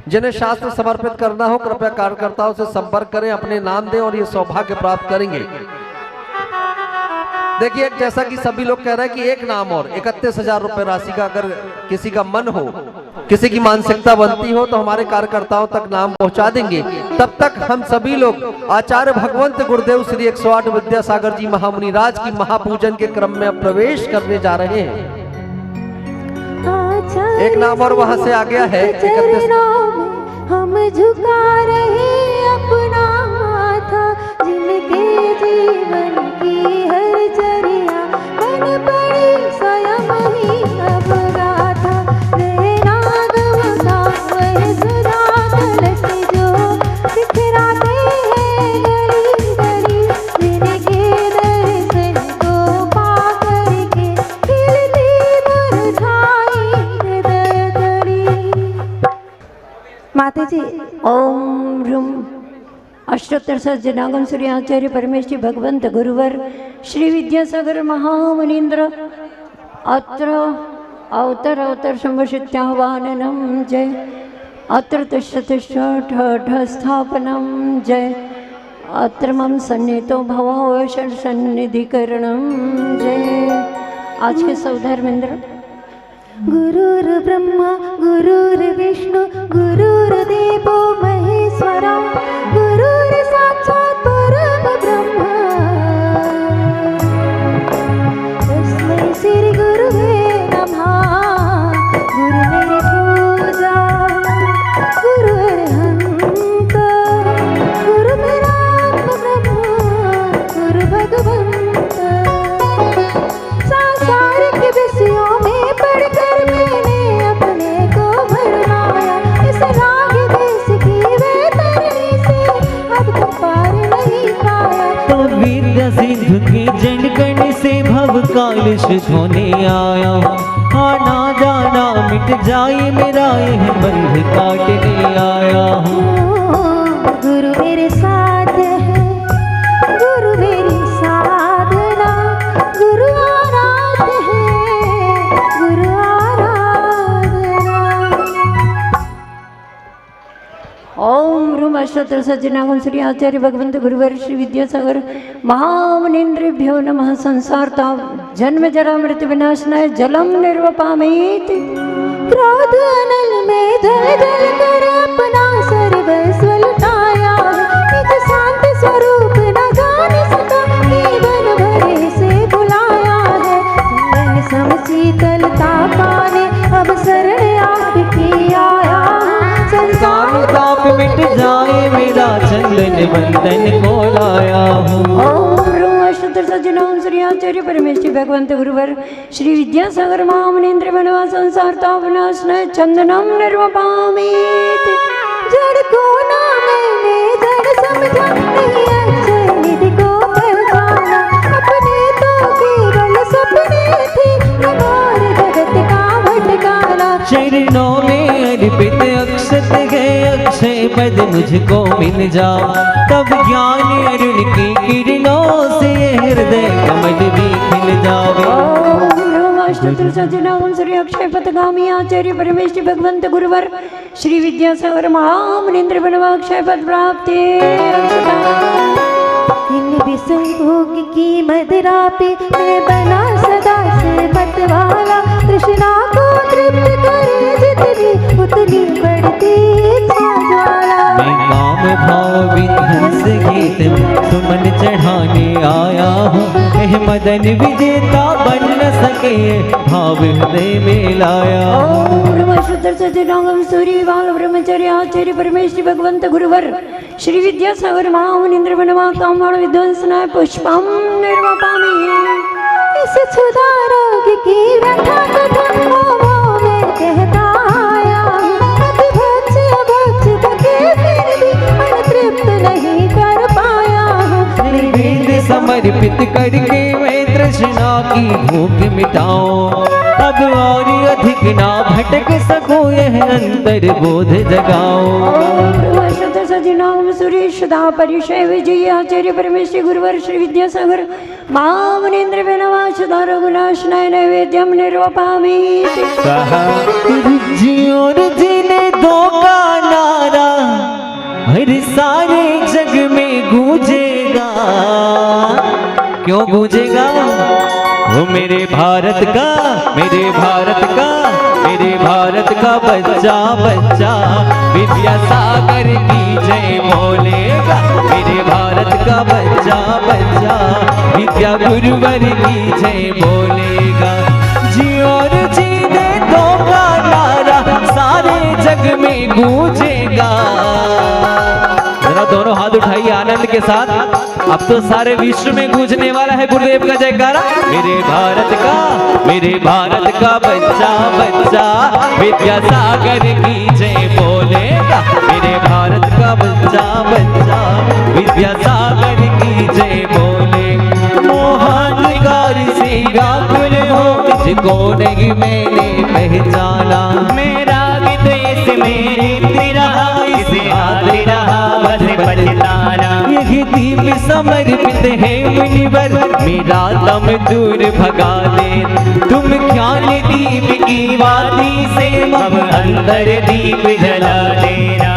जिन्हें शास्त्र समर्पित करना हो कृपया कार्यकर्ताओं से संपर्क करें, अपने नाम दें और ये सौभाग्य प्राप्त करेंगे। देखिए, जैसा कि सभी लोग कह रहे हैं कि एक नाम और 31,000 रुपए राशि का अगर किसी का मन हो, किसी की मानसिकता बनती हो तो हमारे कार्यकर्ताओं तक नाम पहुंचा देंगे। तब तक हम सभी लोग आचार्य भगवंत गुरुदेव श्री 108 विद्यासागर जी महामुनिराज की महापूजन के क्रम में प्रवेश करने जा रहे हैं। एक नाम और वहां से आ गया है। 31 हम झुका रहे अपना माथा, जिनके जीवन की हर चर्या बन पड़ी स्वयं ही अब गाथा। वह नागम का वह सुधा कलश जो बिखराते हैं गली गली, जिनके दर्शन को पा करके खिलती मुरझाई हृदय कड़ी। माता जी, ओम ह्रूम अष्टोत्तर सज्जनागम श्री आचार्य परमेश्वरी भगवंत गुरुवर श्री विद्यासागर महामुनीन्द्र अत्र अवतर अवतर संवशित्याह्वाननम जय। अत्र तिष्ठ तिष्ठ ठ ठ स्थापनम जय। अत्र मम सन्निहितो भव सन्निधिकरणं जय। आज के सब धर्मेंद्र। गुरुर्ब्रह्मा गुरुर्विष्णु गुरुर्देवो महेश्वरा गुरुर्साक्षात् परम ब्रह्म तस्मै श्री गुरुवे नमः। गुरु मेरी पूजा गुरुर्हंत गुरु मेरा आत्म ब्रह्म गुरु भगवंत। सांसारिक विषयों में पढ़कर मैंने अपने को भरमाया। इस राग देश की वैतरणी से अब तक पार नहीं पाया। तो विद्या सिंधु की जनगण से भव काल शुद्ध होने आया। आना जाना मिट जाए मेरा यह बंध काटने आया हूँ। गुरु मेरे साथ है गुरु मेरी साधना गुरु आराध्य है गुरु आराधना। ओम रूम अष्टोत्तर सज्जनागम श्री आचार्य भगवंत गुरुवर श्री विद्यासागर महामुनीन्द्रेभ्यो नमः। संसारता जन्म जरा मृत्यु विनाशनाय जलम निर्वपामेति। क्रोध अनल में जल जल कर अपना सर्वस्व लुटाया। निज शांति स्वरूप न जान सका जीवन भरे से बुलाया है। जीवन सम शीतलता पाने अब शरण आपकी आया। संसार ताप मिट जाए मेरा चंदन बंधन को लाया हूँ। ओम रूम अष्टोत्तर सज्जनागम श्री आचार्य परमेश्वरी भगवंत गुरुवर श्री विद्यासागर महामुनीन्द्र बनवा संसार ताप विनाशनाय चंदनम निर्वपामेति। जड़ को ना मैंने जड़ समझा नहीं अक्षय निधि को पहचाना। अपने तो केवल सपने थे नगार जगत का भटकाना। चरणों में अर्पित अक्षत है अक्षय पद मुझको मिल जा। तब ज्ञान अरुण की किरणों से ये हृदय कमल भी खिल जावे। ओम रूम अष्टोत्तर सज्जनागम श्री अक्षय पथगामी आचार्य परमेश्वरी भगवंत गुरुवर श्री विद्यासागर महामुनीन्द्र बनवा अक्षय पद प्राप्ति। इन विषय भोग की मदिरा पे मैं बना सदा से मतवाला। तृष्णा को तृप्त करे जितनी उतनी बढ़ती इच्छा ज्वाला। मैं काम भाव विध्वंस गीत सुमन चढ़ाने आया हूँ। यह मदन विजेता बन न सके भाव हृदय में लाया। ओम रूम अष्टोत्तर सज्जनागम सूर्य बाल ब्रह्मचर्य आचार्य परमेश्वरी भगवंत गुरुवर श्री विद्यासागर महामुनीन्द्र बनवा कामबाण विध्वंसनाय पुष्पम निर्वपामि। इस क्षुधा रोग की व्यथा कथन मोह में कहता आया। अति भक्ष्य अभक्ष्य थके फिर भी अतृप्त नहीं कर पाया। निर्वेद समर्पित करके मैं तृष्णा की भूख मिटाऊं। अब और अधिक ना भटक सकूं यह अंतर बोध जगाऊं। सज्जनागम सुरेशदा परिचय विजय आचार्य परमेश्वरी गुरुवर श्री विद्यासागर महामुनीन्द्र बनवा सदा रघुनाशनाय नैवेद्यम निर्वपामि। जियोर जिने दो का नारा हर सारे जग में गूंजेगा। क्यों गूंजेगा? वो मेरे भारत का मेरे भारत का मेरे भारत का बच्चा बच्चा विद्यासागर की जय बोलेगा। मेरे भारत का बच्चा बच्चा विद्या गुरुवर की जय बोलेगा। जियोर जीने दो का नारा सारे जग में गूंजेगा। जरा दोनों हाथ उठाइए आनंद के साथ। अब तो सारे विश्व में गूंजने वाला है गुरुदेव का जयकारा। मेरे भारत का बच्चा बच्चा विद्यासागर की जय बोलेगा। मेरे भारत का बच्चा बच्चा विद्यासागर की जय बोले। मोहनकार से व्याकुल हो तुझको नहीं मैंने पहचाना। मेरा विदेश मेरे तेरा इसे हाथ रहा बस पछताना। यही दीप समर्पित है मुनिवर मेरा दम दूर भगा दे। तुम ज्ञान दीप की वादी से अब अंदर दीप जला देना।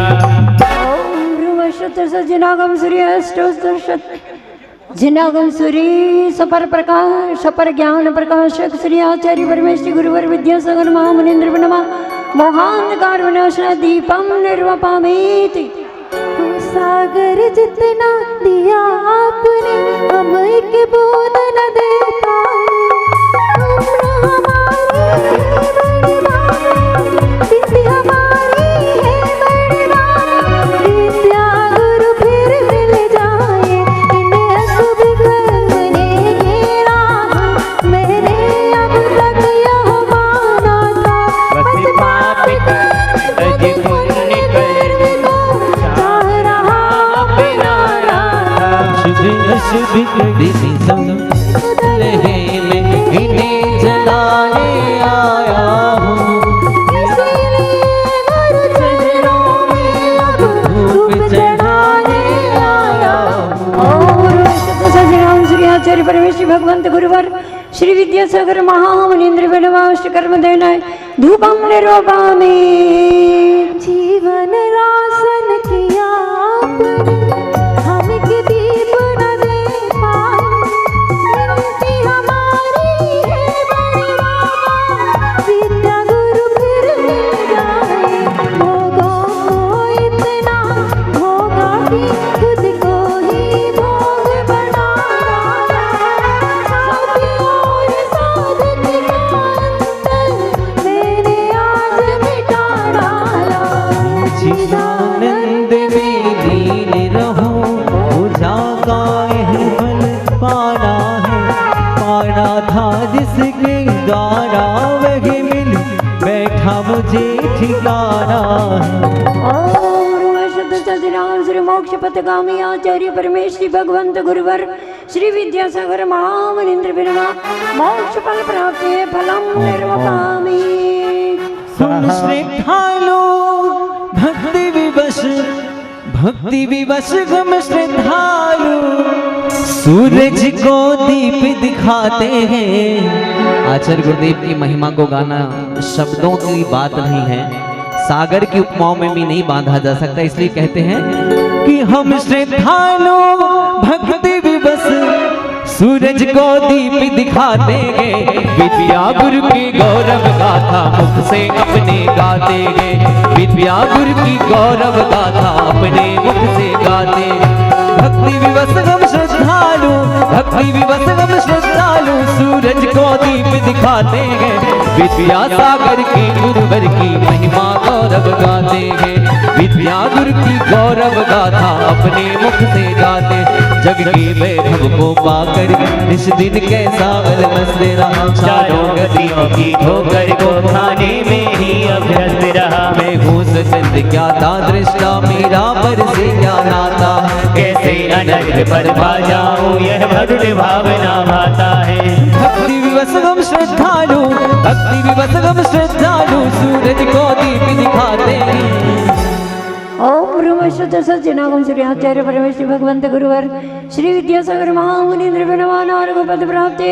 जिनागम सूर्य अष्टोत्तरशत जिनागम सूरी सपर प्रकाश सपर ज्ञान प्रकाशक श्री आचार्य परमेश्वरी गुरुवर विद्यासागर महामुनीन्द्र नमा मोहांधकार विनाशना दीपम निर्वपामेति। सागर जितना दिया आपने हम एक बूंद न दे पाए। उम्र हमारी है बड़ी विद्या हमारी है बड़ी विद्या गुरु फिर मिल जाए। इन्हें अशुभ करने घेरा मैंने अब तक यह माना था। बस पाप कर पुण्य कर चाह रहा अपना राधा। शुभ कड़ी रहे में इन्हें जलाने आया हूँ। इसीलिए गुरु चरणों में अब धूप चढ़ाने आया हूँ। और सजनाम श्री आचार्य परमेश्वरी भगवंत गुरुवर श्री विद्यासागर महामुनीन्द्र विनवाष्ट कर्म देना धूपम निरूपामि। जीवन रासन किया आपने हम के दीप न दे पाए। विनती हमारी है बड़ी बाबा विद्या गुरु फिर मिल जाए। भोगों को इतना होगा कि खुद को ही भोग बना डाला। साथी और साधक का अंतर मैंने आज मिटा डाला। चिदानंद में लीन रहो उजागा यह फल पाना है। पाना था जिसके द्वारा वही मिल बैठा मुझे ठिकाना है। और शुद्ध सजनाम श्री मोक्ष पथगामी आचार्य परमेश्वरी भगवंत गुरुवर श्री विद्यासागर महामुनीन्द्र विनमा मोक्ष फल प्राप्ति फलम निर्वपामि। श्रद्धालु भक्ति विवश गम श्रद्धालु सूरज को दीप दिखाते हैं। आचार्य गुरुदेव की महिमा को गाना शब्दों की बात नहीं है, सागर की उपमाओं में भी नहीं बांधा जा सकता। इसलिए कहते हैं कि हम श्रद्धालु भक्ति विवश सूरज को दीप दिखाते हैं। विद्या गुरु की गौरव गाथा मुख से अपने गाते हैं। विद्या गुरु की गौरव गाथा अपने मुख से गाते। भक्ति विवश हम श्रद्धालु भक्ति विवश हम श्रद्धालु सूरज को दीप दिखाते हैं। विद्या सागर की गुरुवर की महिमा गौरव गाते हैं। विद्या गुरु की गौरव गाथा अपने मुख से गाते। जग की वैभव को पाकर इस दिन कैसा अलमस्त रहा। चारों गतियों की ठोकर को खाने में ही अभ्यस्त रहा। मैं हूँ सचंद क्या था दृष्टा मेरा पर से क्या नाता। कैसे अनर्थ पर पा जाऊं यह भक्त भावना भाता है। भक्ति विवश हम श्रद्धालु भक्ति विवश हम श्रद्धालु सूरज को दीप दिखाते हैं। ओम ब्रह्म शुद्ध सज्जनागम श्री आचार्य परमेश्वरी भगवंत गुरुवर श्री विद्यासागर महामुनीन्द्र विनमान अर्घ पद प्राप्ति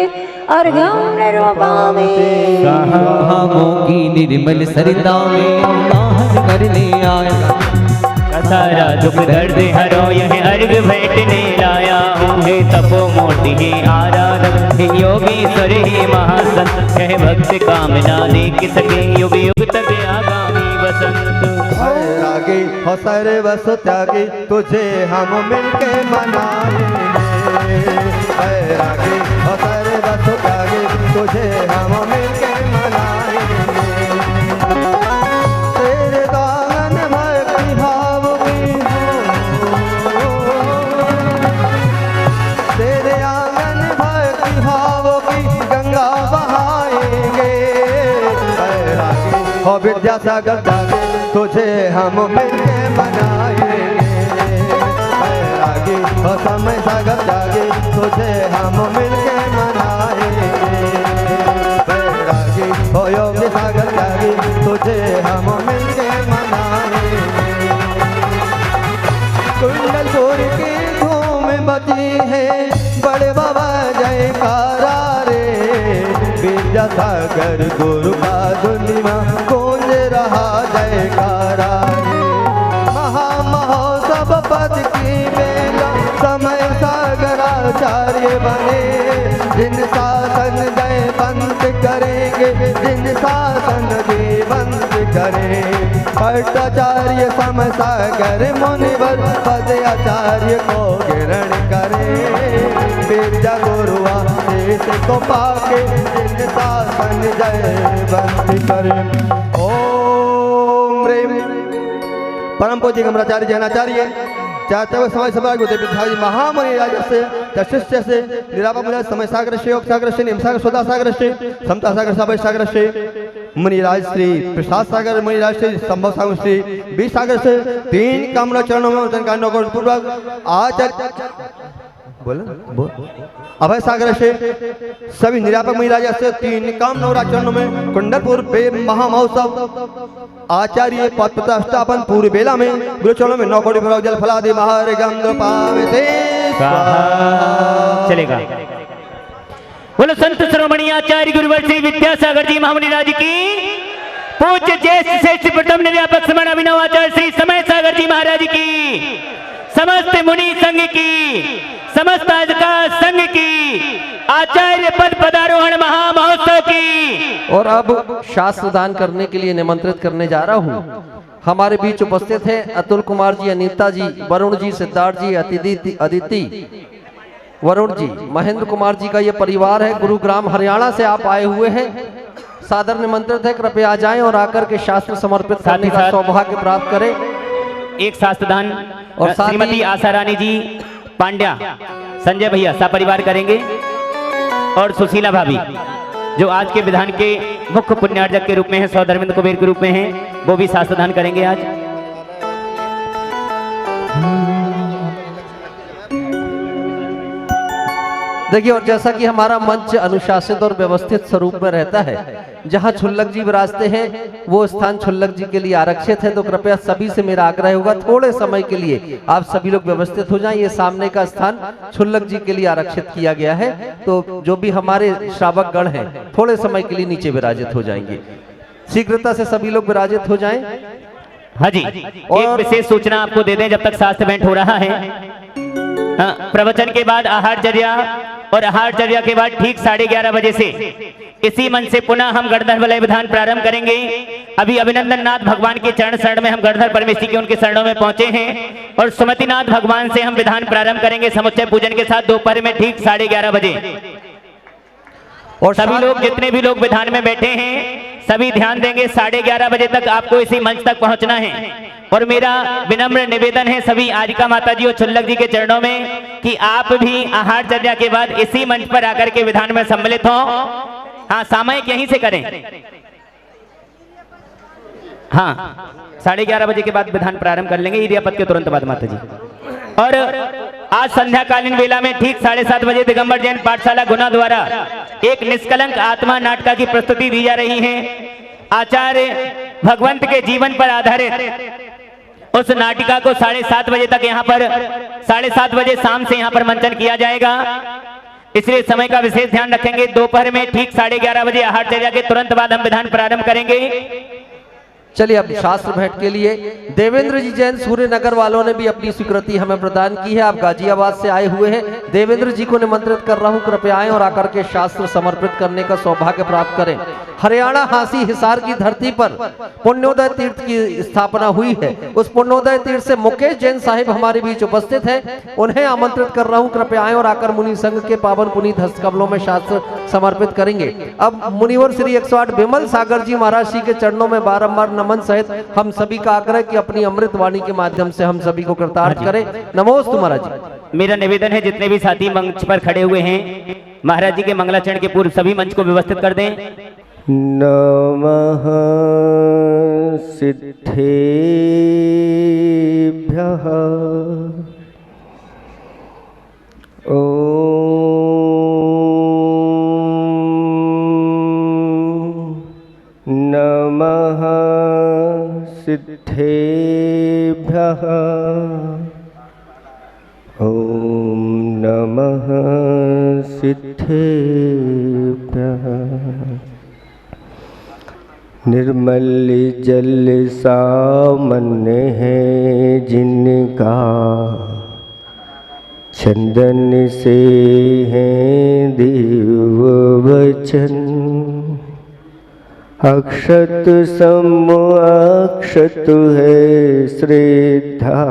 अर्घ्यम निर्वपामि। भावों की निर्मल सरिता में दाहन करने आया। सारा दुख दर्द हरो यह अर्घ भेंटने लाया हूँ। हे तपो मोटी हे आराधक हे योगीश्वर हे महासंत कह भक्त कामना देख सके युग युग तक आगामी वसंत। रागी हो सर्वस त्यागी तुझे हम मिलके मनाएंगे। रागी हो सर्वस त्यागी तुझे हम मिलके मनाएंगे। तेरे दामन भक्ति भाव की तेरे आंगन भक्ति भाव की गंगा बहाएंगे। रागी हो विद्यासागर त्यागी तुझे हम मिलके मनाएंगे। बैरागी हो समय सागर जागे तुझे हम मिलके मनाएंगे। बैरागी हो योगी सागर जागे तुझे हम मिलके मनाएंगे। कुंडलपुर की धूम बची है बड़े बाबा जयकारा रे। विद्यासागर गुरु का दुनिया गूंज रहा जयकारा। महामहोत्सव पद बने, जिन शासन जयवंत करेंगे, जिन शासन जयवंत करें। भट्टाचार्य समसागर मुनिवर पद आचार्य को ग्रहण करें। विद्या गुरुआ शेष को पाके, जिन शासन जयवंत करें। ओम ह्रीं परम पूज्य गमराचार्य जैनाचार्य चातव समय सभा गुरुदेव महामुनि राजस्य शिष्य से निरापा समय सागर से योग सागर से निम सागर सोदा सागर से समता सागर सभय सागर से मुनिराज श्री प्रसाद सागर मुनिराज श्री संभव सागर श्री बी सागर से 3 कामना चरणों में उनका नौकर पूर्वक आचार्य बोल अभय सागर से सभी निरापक मुनिराज से 3 कामना चरणों में कुंडलपुर महामहोत्सव आचार्य पद प्रतिष्ठापन पूर्व बेला में गुरु चरणों में 9 कोटि जल फलादि महार गंध पावते चलेगा। बोलो संत शिरोमणि आचार्य गुरुवर श्री विद्यासागर जी महामुनि राज की, पूज्य ज्येष्ठ श्रेष्ठ प्रथम निर्यापक समान अभिनव आचार्य श्री समय सागर जी महाराज की, समस्त मुनि संघ की, समस्त आजका संघ की, आचार्य पद पदारोहण महामहोत्सव की। और अब शास्त्र दान करने के लिए निमंत्रित करने जा रहा हूँ। हमारे बीच उपस्थित हैं अतुल कुमार जी, अनीता जी, वरुण जी, सिद्धार्थ जी, अदिति, वरुण जी, महेंद्र कुमार जी का ये परिवार है। गुरुग्राम हरियाणा से आप आए हुए हैं, सादर निमंत्रित है। कृपया आ जाएं और आकर के शास्त्र समर्पित करने का सौभाग्य प्राप्त करें। एक शास्त्रदान और श्रीमती आशा रानी जी पांड्या, संजय भैया सपरिवार करेंगे, और सुशीला भाभी जो आज के विधान के मुख्य पुण्यार्जक के रूप में है, सौधर्मेंद्र कुबेर के रूप में हैं, वो भी शास्त्रदान करेंगे आज। देखिए, और जैसा कि हमारा मंच अनुशासित और व्यवस्थित स्वरूप में रहता है, जहां छुल्लक जी विराजते हैं वो स्थान छुल्लक जी के लिए आरक्षित है, तो कृपया सभी से मेरा आग्रह होगा थोड़े समय के लिए आप सभी लोग व्यवस्थित हो जाएं। ये सामने का स्थान छुल्लक जी के लिए आरक्षित किया गया है, तो जो भी हमारे श्रावक गण हैं थोड़े समय के लिए नीचे विराजित हो जाएंगे। शीघ्रता से सभी लोग विराजित हो जाएं। हाँ जी, एक विशेष सूचना आपको दे दें, जब तक शास्त्र भेंट हो रहा है, प्रवचन के बाद आहारचर्या और आहारचर्या के बाद ठीक 11:30 बजे से इसी मंच से पुनः हम गणधर वलय विधान प्रारंभ करेंगे। अभी अभिनंदन नाथ भगवान के चरण शरण में हम गणधर परमेश्वरी के उनके शरणों में पहुंचे हैं, और सुमतिनाथ भगवान से हम विधान प्रारंभ करेंगे समुच्चय पूजन के साथ दोपहर में ठीक 11:30 बजे। और सभी लोग, जितने भी लोग विधान में बैठे हैं, सभी ध्यान देंगे 11:30 बजे तक आपको इसी मंच तक पहुंचना है। और मेरा विनम्र निवेदन है सभी आजिका माता जी और छुल्लक जी के चरणों में कि आप भी आहारचर्या के बाद इसी मंच पर आकर के विधान में सम्मिलित हों। हाँ, सामयिक यहीं से करें। हाँ, 11:30 बजे के बाद विधान प्रारंभ कर लेंगे, इरियापत के तुरंत बाद माता जी। और आज संध्याकालीन वेला में ठीक 7:30 बजे दिगंबर जैन पाठशाला गुना द्वारा एक निष्कलंक आत्मा नाटका की प्रस्तुति दी जा रही है। आचार्य भगवंत के जीवन पर आधारित उस नाटिका को 7:30 बजे तक यहाँ पर 7:30 बजे शाम से यहाँ पर मंचन किया जाएगा, इसलिए समय का विशेष ध्यान रखेंगे। दोपहर में ठीक 11:30 बजे आहारचर्या के तुरंत बाद हम विधान प्रारंभ करेंगे। चलिए, अब शास्त्र भेंट के लिए देवेंद्र जी जैन सूर्य नगर वालों ने भी अपनी स्वीकृति हमें प्रदान की है। आप गाजियाबाद से आए हुए हैं, देवेंद्र जी को निमंत्रित कर रहा हूं, कृपया आएं और आकर के शास्त्र समर्पित करने का सौभाग्य प्राप्त करें। हरियाणा हांसी हिसार की धरती पर पुण्योदय तीर्थ की स्थापना हुई है। उस पुण्योदय तीर्थ से मुकेश जैन साहिब हमारे बीच उपस्थित हैं, उन्हें आमंत्रित कर रहा हूं, कृपया आएं और आकर मुनि संघ के पावन पुनीत हस्तकमलों में शास्त्र समर्पित करेंगे। अब मुनिवर श्री 108 विमल सागर जी महाराज जी के चरणों में बारंबार नमन सहित हम सभी का आग्रह कि अपनी अमृत वाणी के माध्यम से हम सभी को कृतार्थ करें। नमोस्तु महाराज जी। मेरा निवेदन है, जितने भी साथी मंच पर खड़े हुए हैं, महाराज जी के मंगलाचरण के पूर्व सभी मंच को व्यवस्थित कर दें। नमः सिद्धेभ्यः नमः सिद्धेभ्यः ओम नमः सिद्धेभ्यः। निर्मल जल सामान्य है जिनका, चंदन से हैं देव वचन, अक्षत सम अक्षत है श्रद्धा,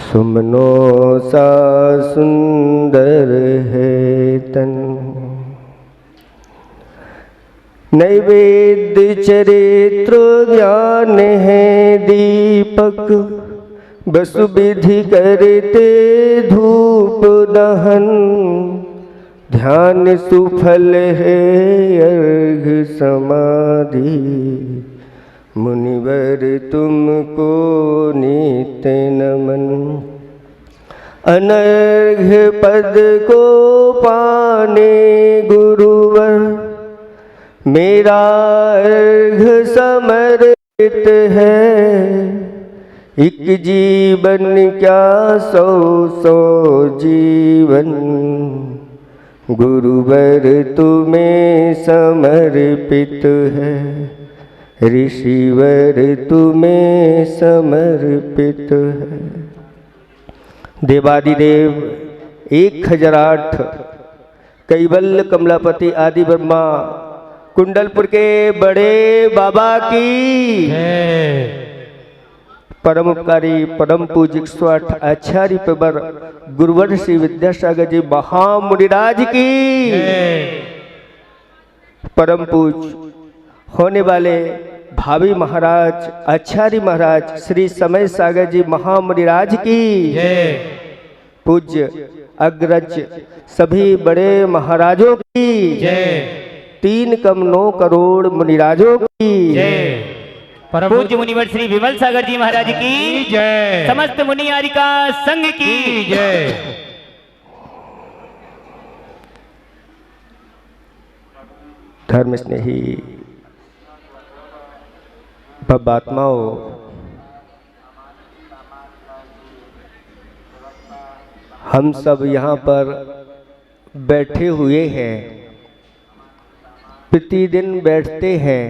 सुमनो सा सुंदर है तन। नैवेद्य चरित्र ज्ञान है दीपक, बसु विधि करते धूप दहन, ध्यान सुफल है अर्घ समाधि, मुनिवर तुमको नित्य नमन। अनर्घ पद को पाने गुरुवर, मेरा अर्घ समर्पित है, एक जीवन क्या सौ सौ जीवन, गुरुवर तुम्हें समर्पित है, ऋषिवर तुम्हें समर्पित है। देवादिदेव 1008 कैवल्य कमलापति आदि ब्रह्मा कुंडलपुर के बड़े बाबा की परम उपकारी परम पूज्य 108 आचार्य पेबर गुरुवर श्री विद्यासागर जी महामुनिराज की परम पूज्य होने वाले भावी महाराज आचार्य महाराज श्री समय सागर जी महामुनिराज की पूज्य अग्रज सभी बड़े महाराजों की 3,9 करोड़ मुनिराजों की पूज्य मुनिवर श्री विमल सागर जी महाराज की जय, समस्त मुनियारिका संघ की जय। धर्म स्नेही भव्यात्माओं, हम सब यहाँ पर बैठे हुए हैं, प्रतिदिन बैठते हैं,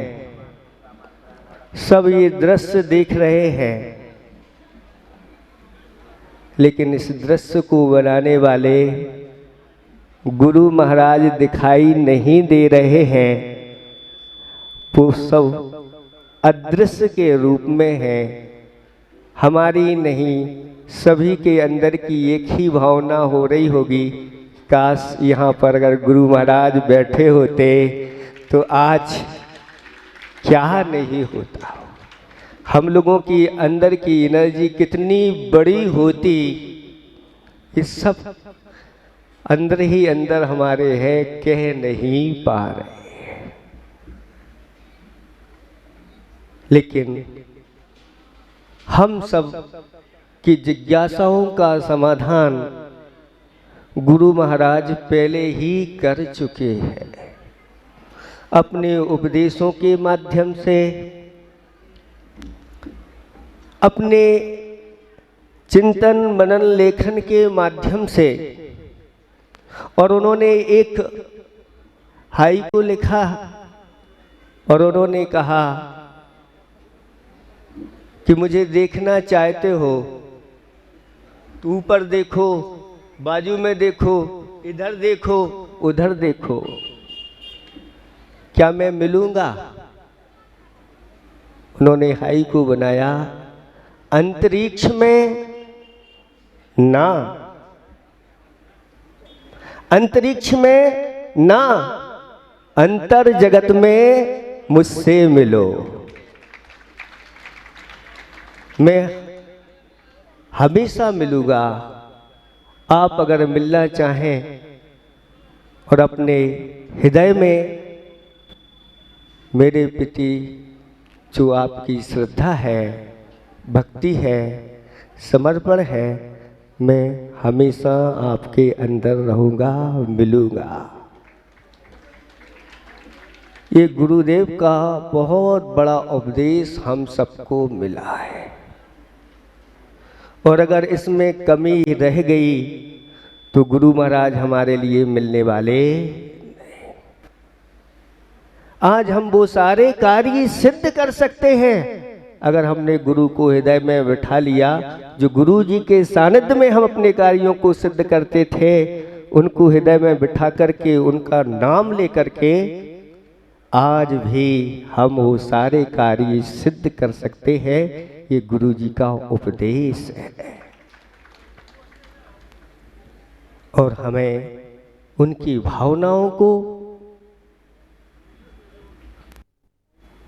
सब ये दृश्य देख रहे हैं, लेकिन इस दृश्य को बनाने वाले गुरु महाराज दिखाई नहीं दे रहे हैं। वो सब अदृश्य के रूप में है, हमारी नहीं सभी के अंदर की एक ही भावना हो रही होगी, काश यहाँ पर अगर गुरु महाराज बैठे होते तो आज क्या नहीं होता। हम लोगों की अंदर की एनर्जी कितनी बड़ी होती, इस सब अंदर ही अंदर हमारे है, कह नहीं पा रहे। लेकिन हम सब की जिज्ञासाओं का समाधान गुरु महाराज पहले ही कर चुके हैं। अपने उपदेशों के माध्यम से, अपने चिंतन मनन लेखन के माध्यम से, और उन्होंने एक हाई को लिखा और उन्होंने कहा कि मुझे देखना चाहते हो तो ऊपर देखो, बाजू में देखो, इधर देखो, उधर देखो, क्या मैं मिलूंगा? उन्होंने हाई को बनाया अंतरिक्ष में ना, अंतरिक्ष में ना, अंतर जगत में मुझसे मिलो। मैं हमेशा मिलूंगा। आप अगर मिलना चाहें और अपने हृदय में मेरे प्रति जो आपकी श्रद्धा है, भक्ति है, समर्पण है, मैं हमेशा आपके अंदर रहूँगा, मिलूँगा। ये गुरुदेव का बहुत बड़ा उपदेश हम सबको मिला है, और अगर इसमें कमी रह गई तो गुरु महाराज हमारे लिए मिलने वाले नहीं। आज हम वो सारे कार्य सिद्ध कर सकते हैं अगर हमने गुरु को हृदय में बिठा लिया, जो गुरु जी के सानिध्य में हम अपने कार्यों को सिद्ध करते थे, उनको हृदय में बिठा करके उनका नाम लेकर के आज भी हम वो सारे कार्य सिद्ध कर सकते हैं। ये गुरु जी का उपदेश है और हमें उनकी भावनाओं को,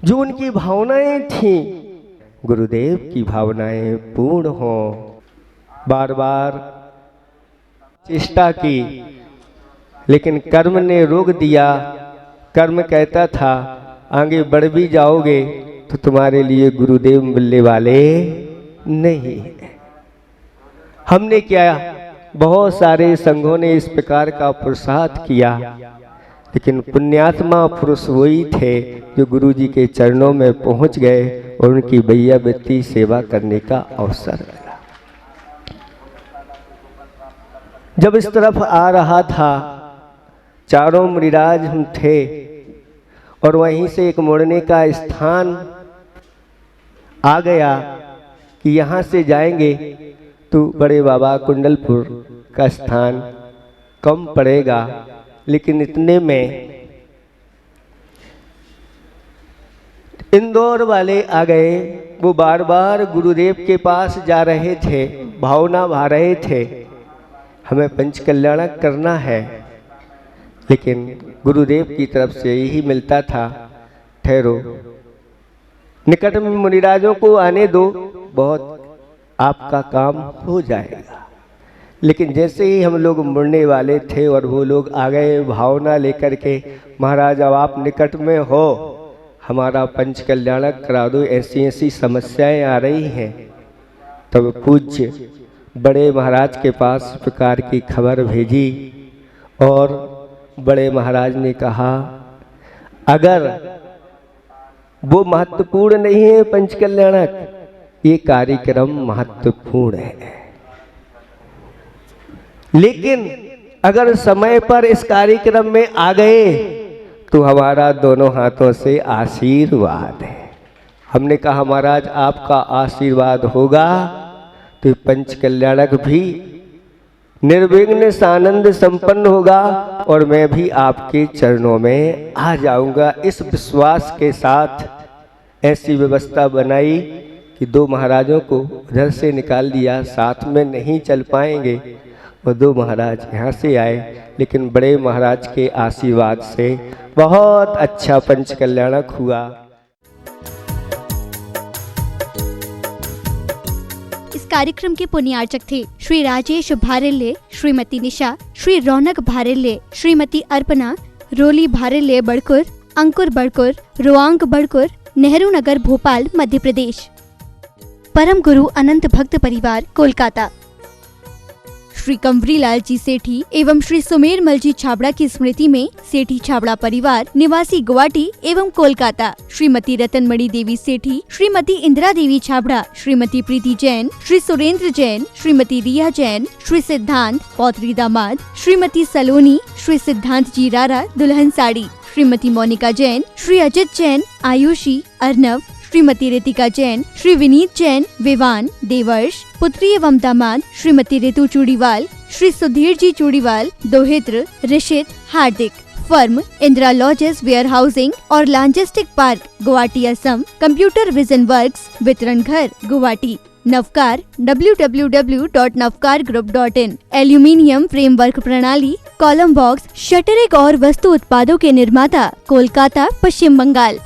जो उनकी भावनाएं थी, गुरुदेव की भावनाएं पूर्ण हो। बार बार चेष्टा की लेकिन कर्म ने रोक दिया। कर्म कहता था आगे बढ़ भी जाओगे तो तुम्हारे लिए गुरुदेव मिलने वाले नहीं। हमने क्या, बहुत सारे संघों ने इस प्रकार का पुरुषार्थ किया, लेकिन पुण्यात्मा पुरुष वही थे जो गुरु जी के चरणों में पहुंच गए और उनकी भैया व्यक्ति सेवा करने का अवसर मिला। जब इस तरफ आ रहा था, चारों मुनिराज हम थे और वहीं से एक मुड़ने का स्थान आ गया कि यहाँ से जाएंगे तो बड़े बाबा कुंडलपुर का स्थान कम पड़ेगा। लेकिन इतने में इंदौर वाले आ गए। वो बार बार गुरुदेव के पास जा रहे थे, भावना भा रहे थे हमें पंच कल्याणक करना है, लेकिन गुरुदेव की तरफ से यही मिलता था, ठहरो, निकट में मुनिराजों को आने दो, बहुत आपका काम हो जाएगा। लेकिन जैसे ही हम लोग मुड़ने वाले थे और वो लोग आ गए भावना लेकर के, महाराज अब आप निकट में हो, हमारा पंच कल्याणक करा दो, ऐसी ऐसी समस्याएं आ रही हैं। तब पूज्य बड़े महाराज के पास इस प्रकार की खबर भेजी और बड़े महाराज ने कहा अगर वो महत्वपूर्ण नहीं है पंच कल्याणक, ये कार्यक्रम महत्वपूर्ण है, लेकिन अगर समय पर इस कार्यक्रम में आ गए तो हमारा दोनों हाथों से आशीर्वाद है। हमने कहा महाराज आपका आशीर्वाद होगा तो पंच कल्याणक भी निर्विघ्न सानंद संपन्न होगा और मैं भी आपके चरणों में आ जाऊंगा। इस विश्वास के साथ ऐसी व्यवस्था बनाई कि दो महाराजों को घर से निकाल दिया, साथ में नहीं चल पाएंगे और दो महाराज यहाँ से आए, लेकिन बड़े महाराज के आशीर्वाद से बहुत अच्छा पंच कल्याणक हुआ। इस कार्यक्रम के पुण्यार्चक थे श्री राजेश भारेले, श्रीमती निशा, श्री रौनक भारेले, श्रीमती अर्पणा, रोली भारेले बड़कुर, अंकुर बड़कुर, रोआंग बड़कुर, नेहरू नगर, भोपाल, मध्य प्रदेश। परम गुरु अनंत भक्त परिवार, कोलकाता। श्री कंवरीलाल जी सेठी एवं श्री सुमेरमल जी छाबड़ा की स्मृति में सेठी छाबड़ा परिवार निवासी गुवाहाटी एवं कोलकाता, श्रीमती रतनमणि देवी सेठी, श्रीमती इंदिरा देवी छाबड़ा, श्रीमती प्रीति जैन, श्री सुरेंद्र जैन, श्रीमती रिया जैन, श्री सिद्धांत पौत्री दामाद, श्रीमती सलोनी, श्री सिद्धांत जी रारा दुल्हन साड़ी, श्रीमती मोनिका जैन, श्री अजित जैन, आयुषी, अर्नव, श्रीमती रितिका जैन, श्री विनीत जैन, विवान, देवर्ष, पुत्री एवं दामाद, श्रीमती ऋतु चूड़ीवाल, श्री सुधीर जी चूड़ीवाल, दोहित्र, Rishit, Hardik. Firm Indira lodges warehousing और logistic park, Guwahati, Assam. Computer vision works, वितरण घर, Guwahati. Navkar www.navkargroup.in। Aluminium framework प्रणाली, कॉलम बॉक्स, शटरिक और वस्तु उत्पादों के निर्माता, कोलकाता, पश्चिम बंगाल।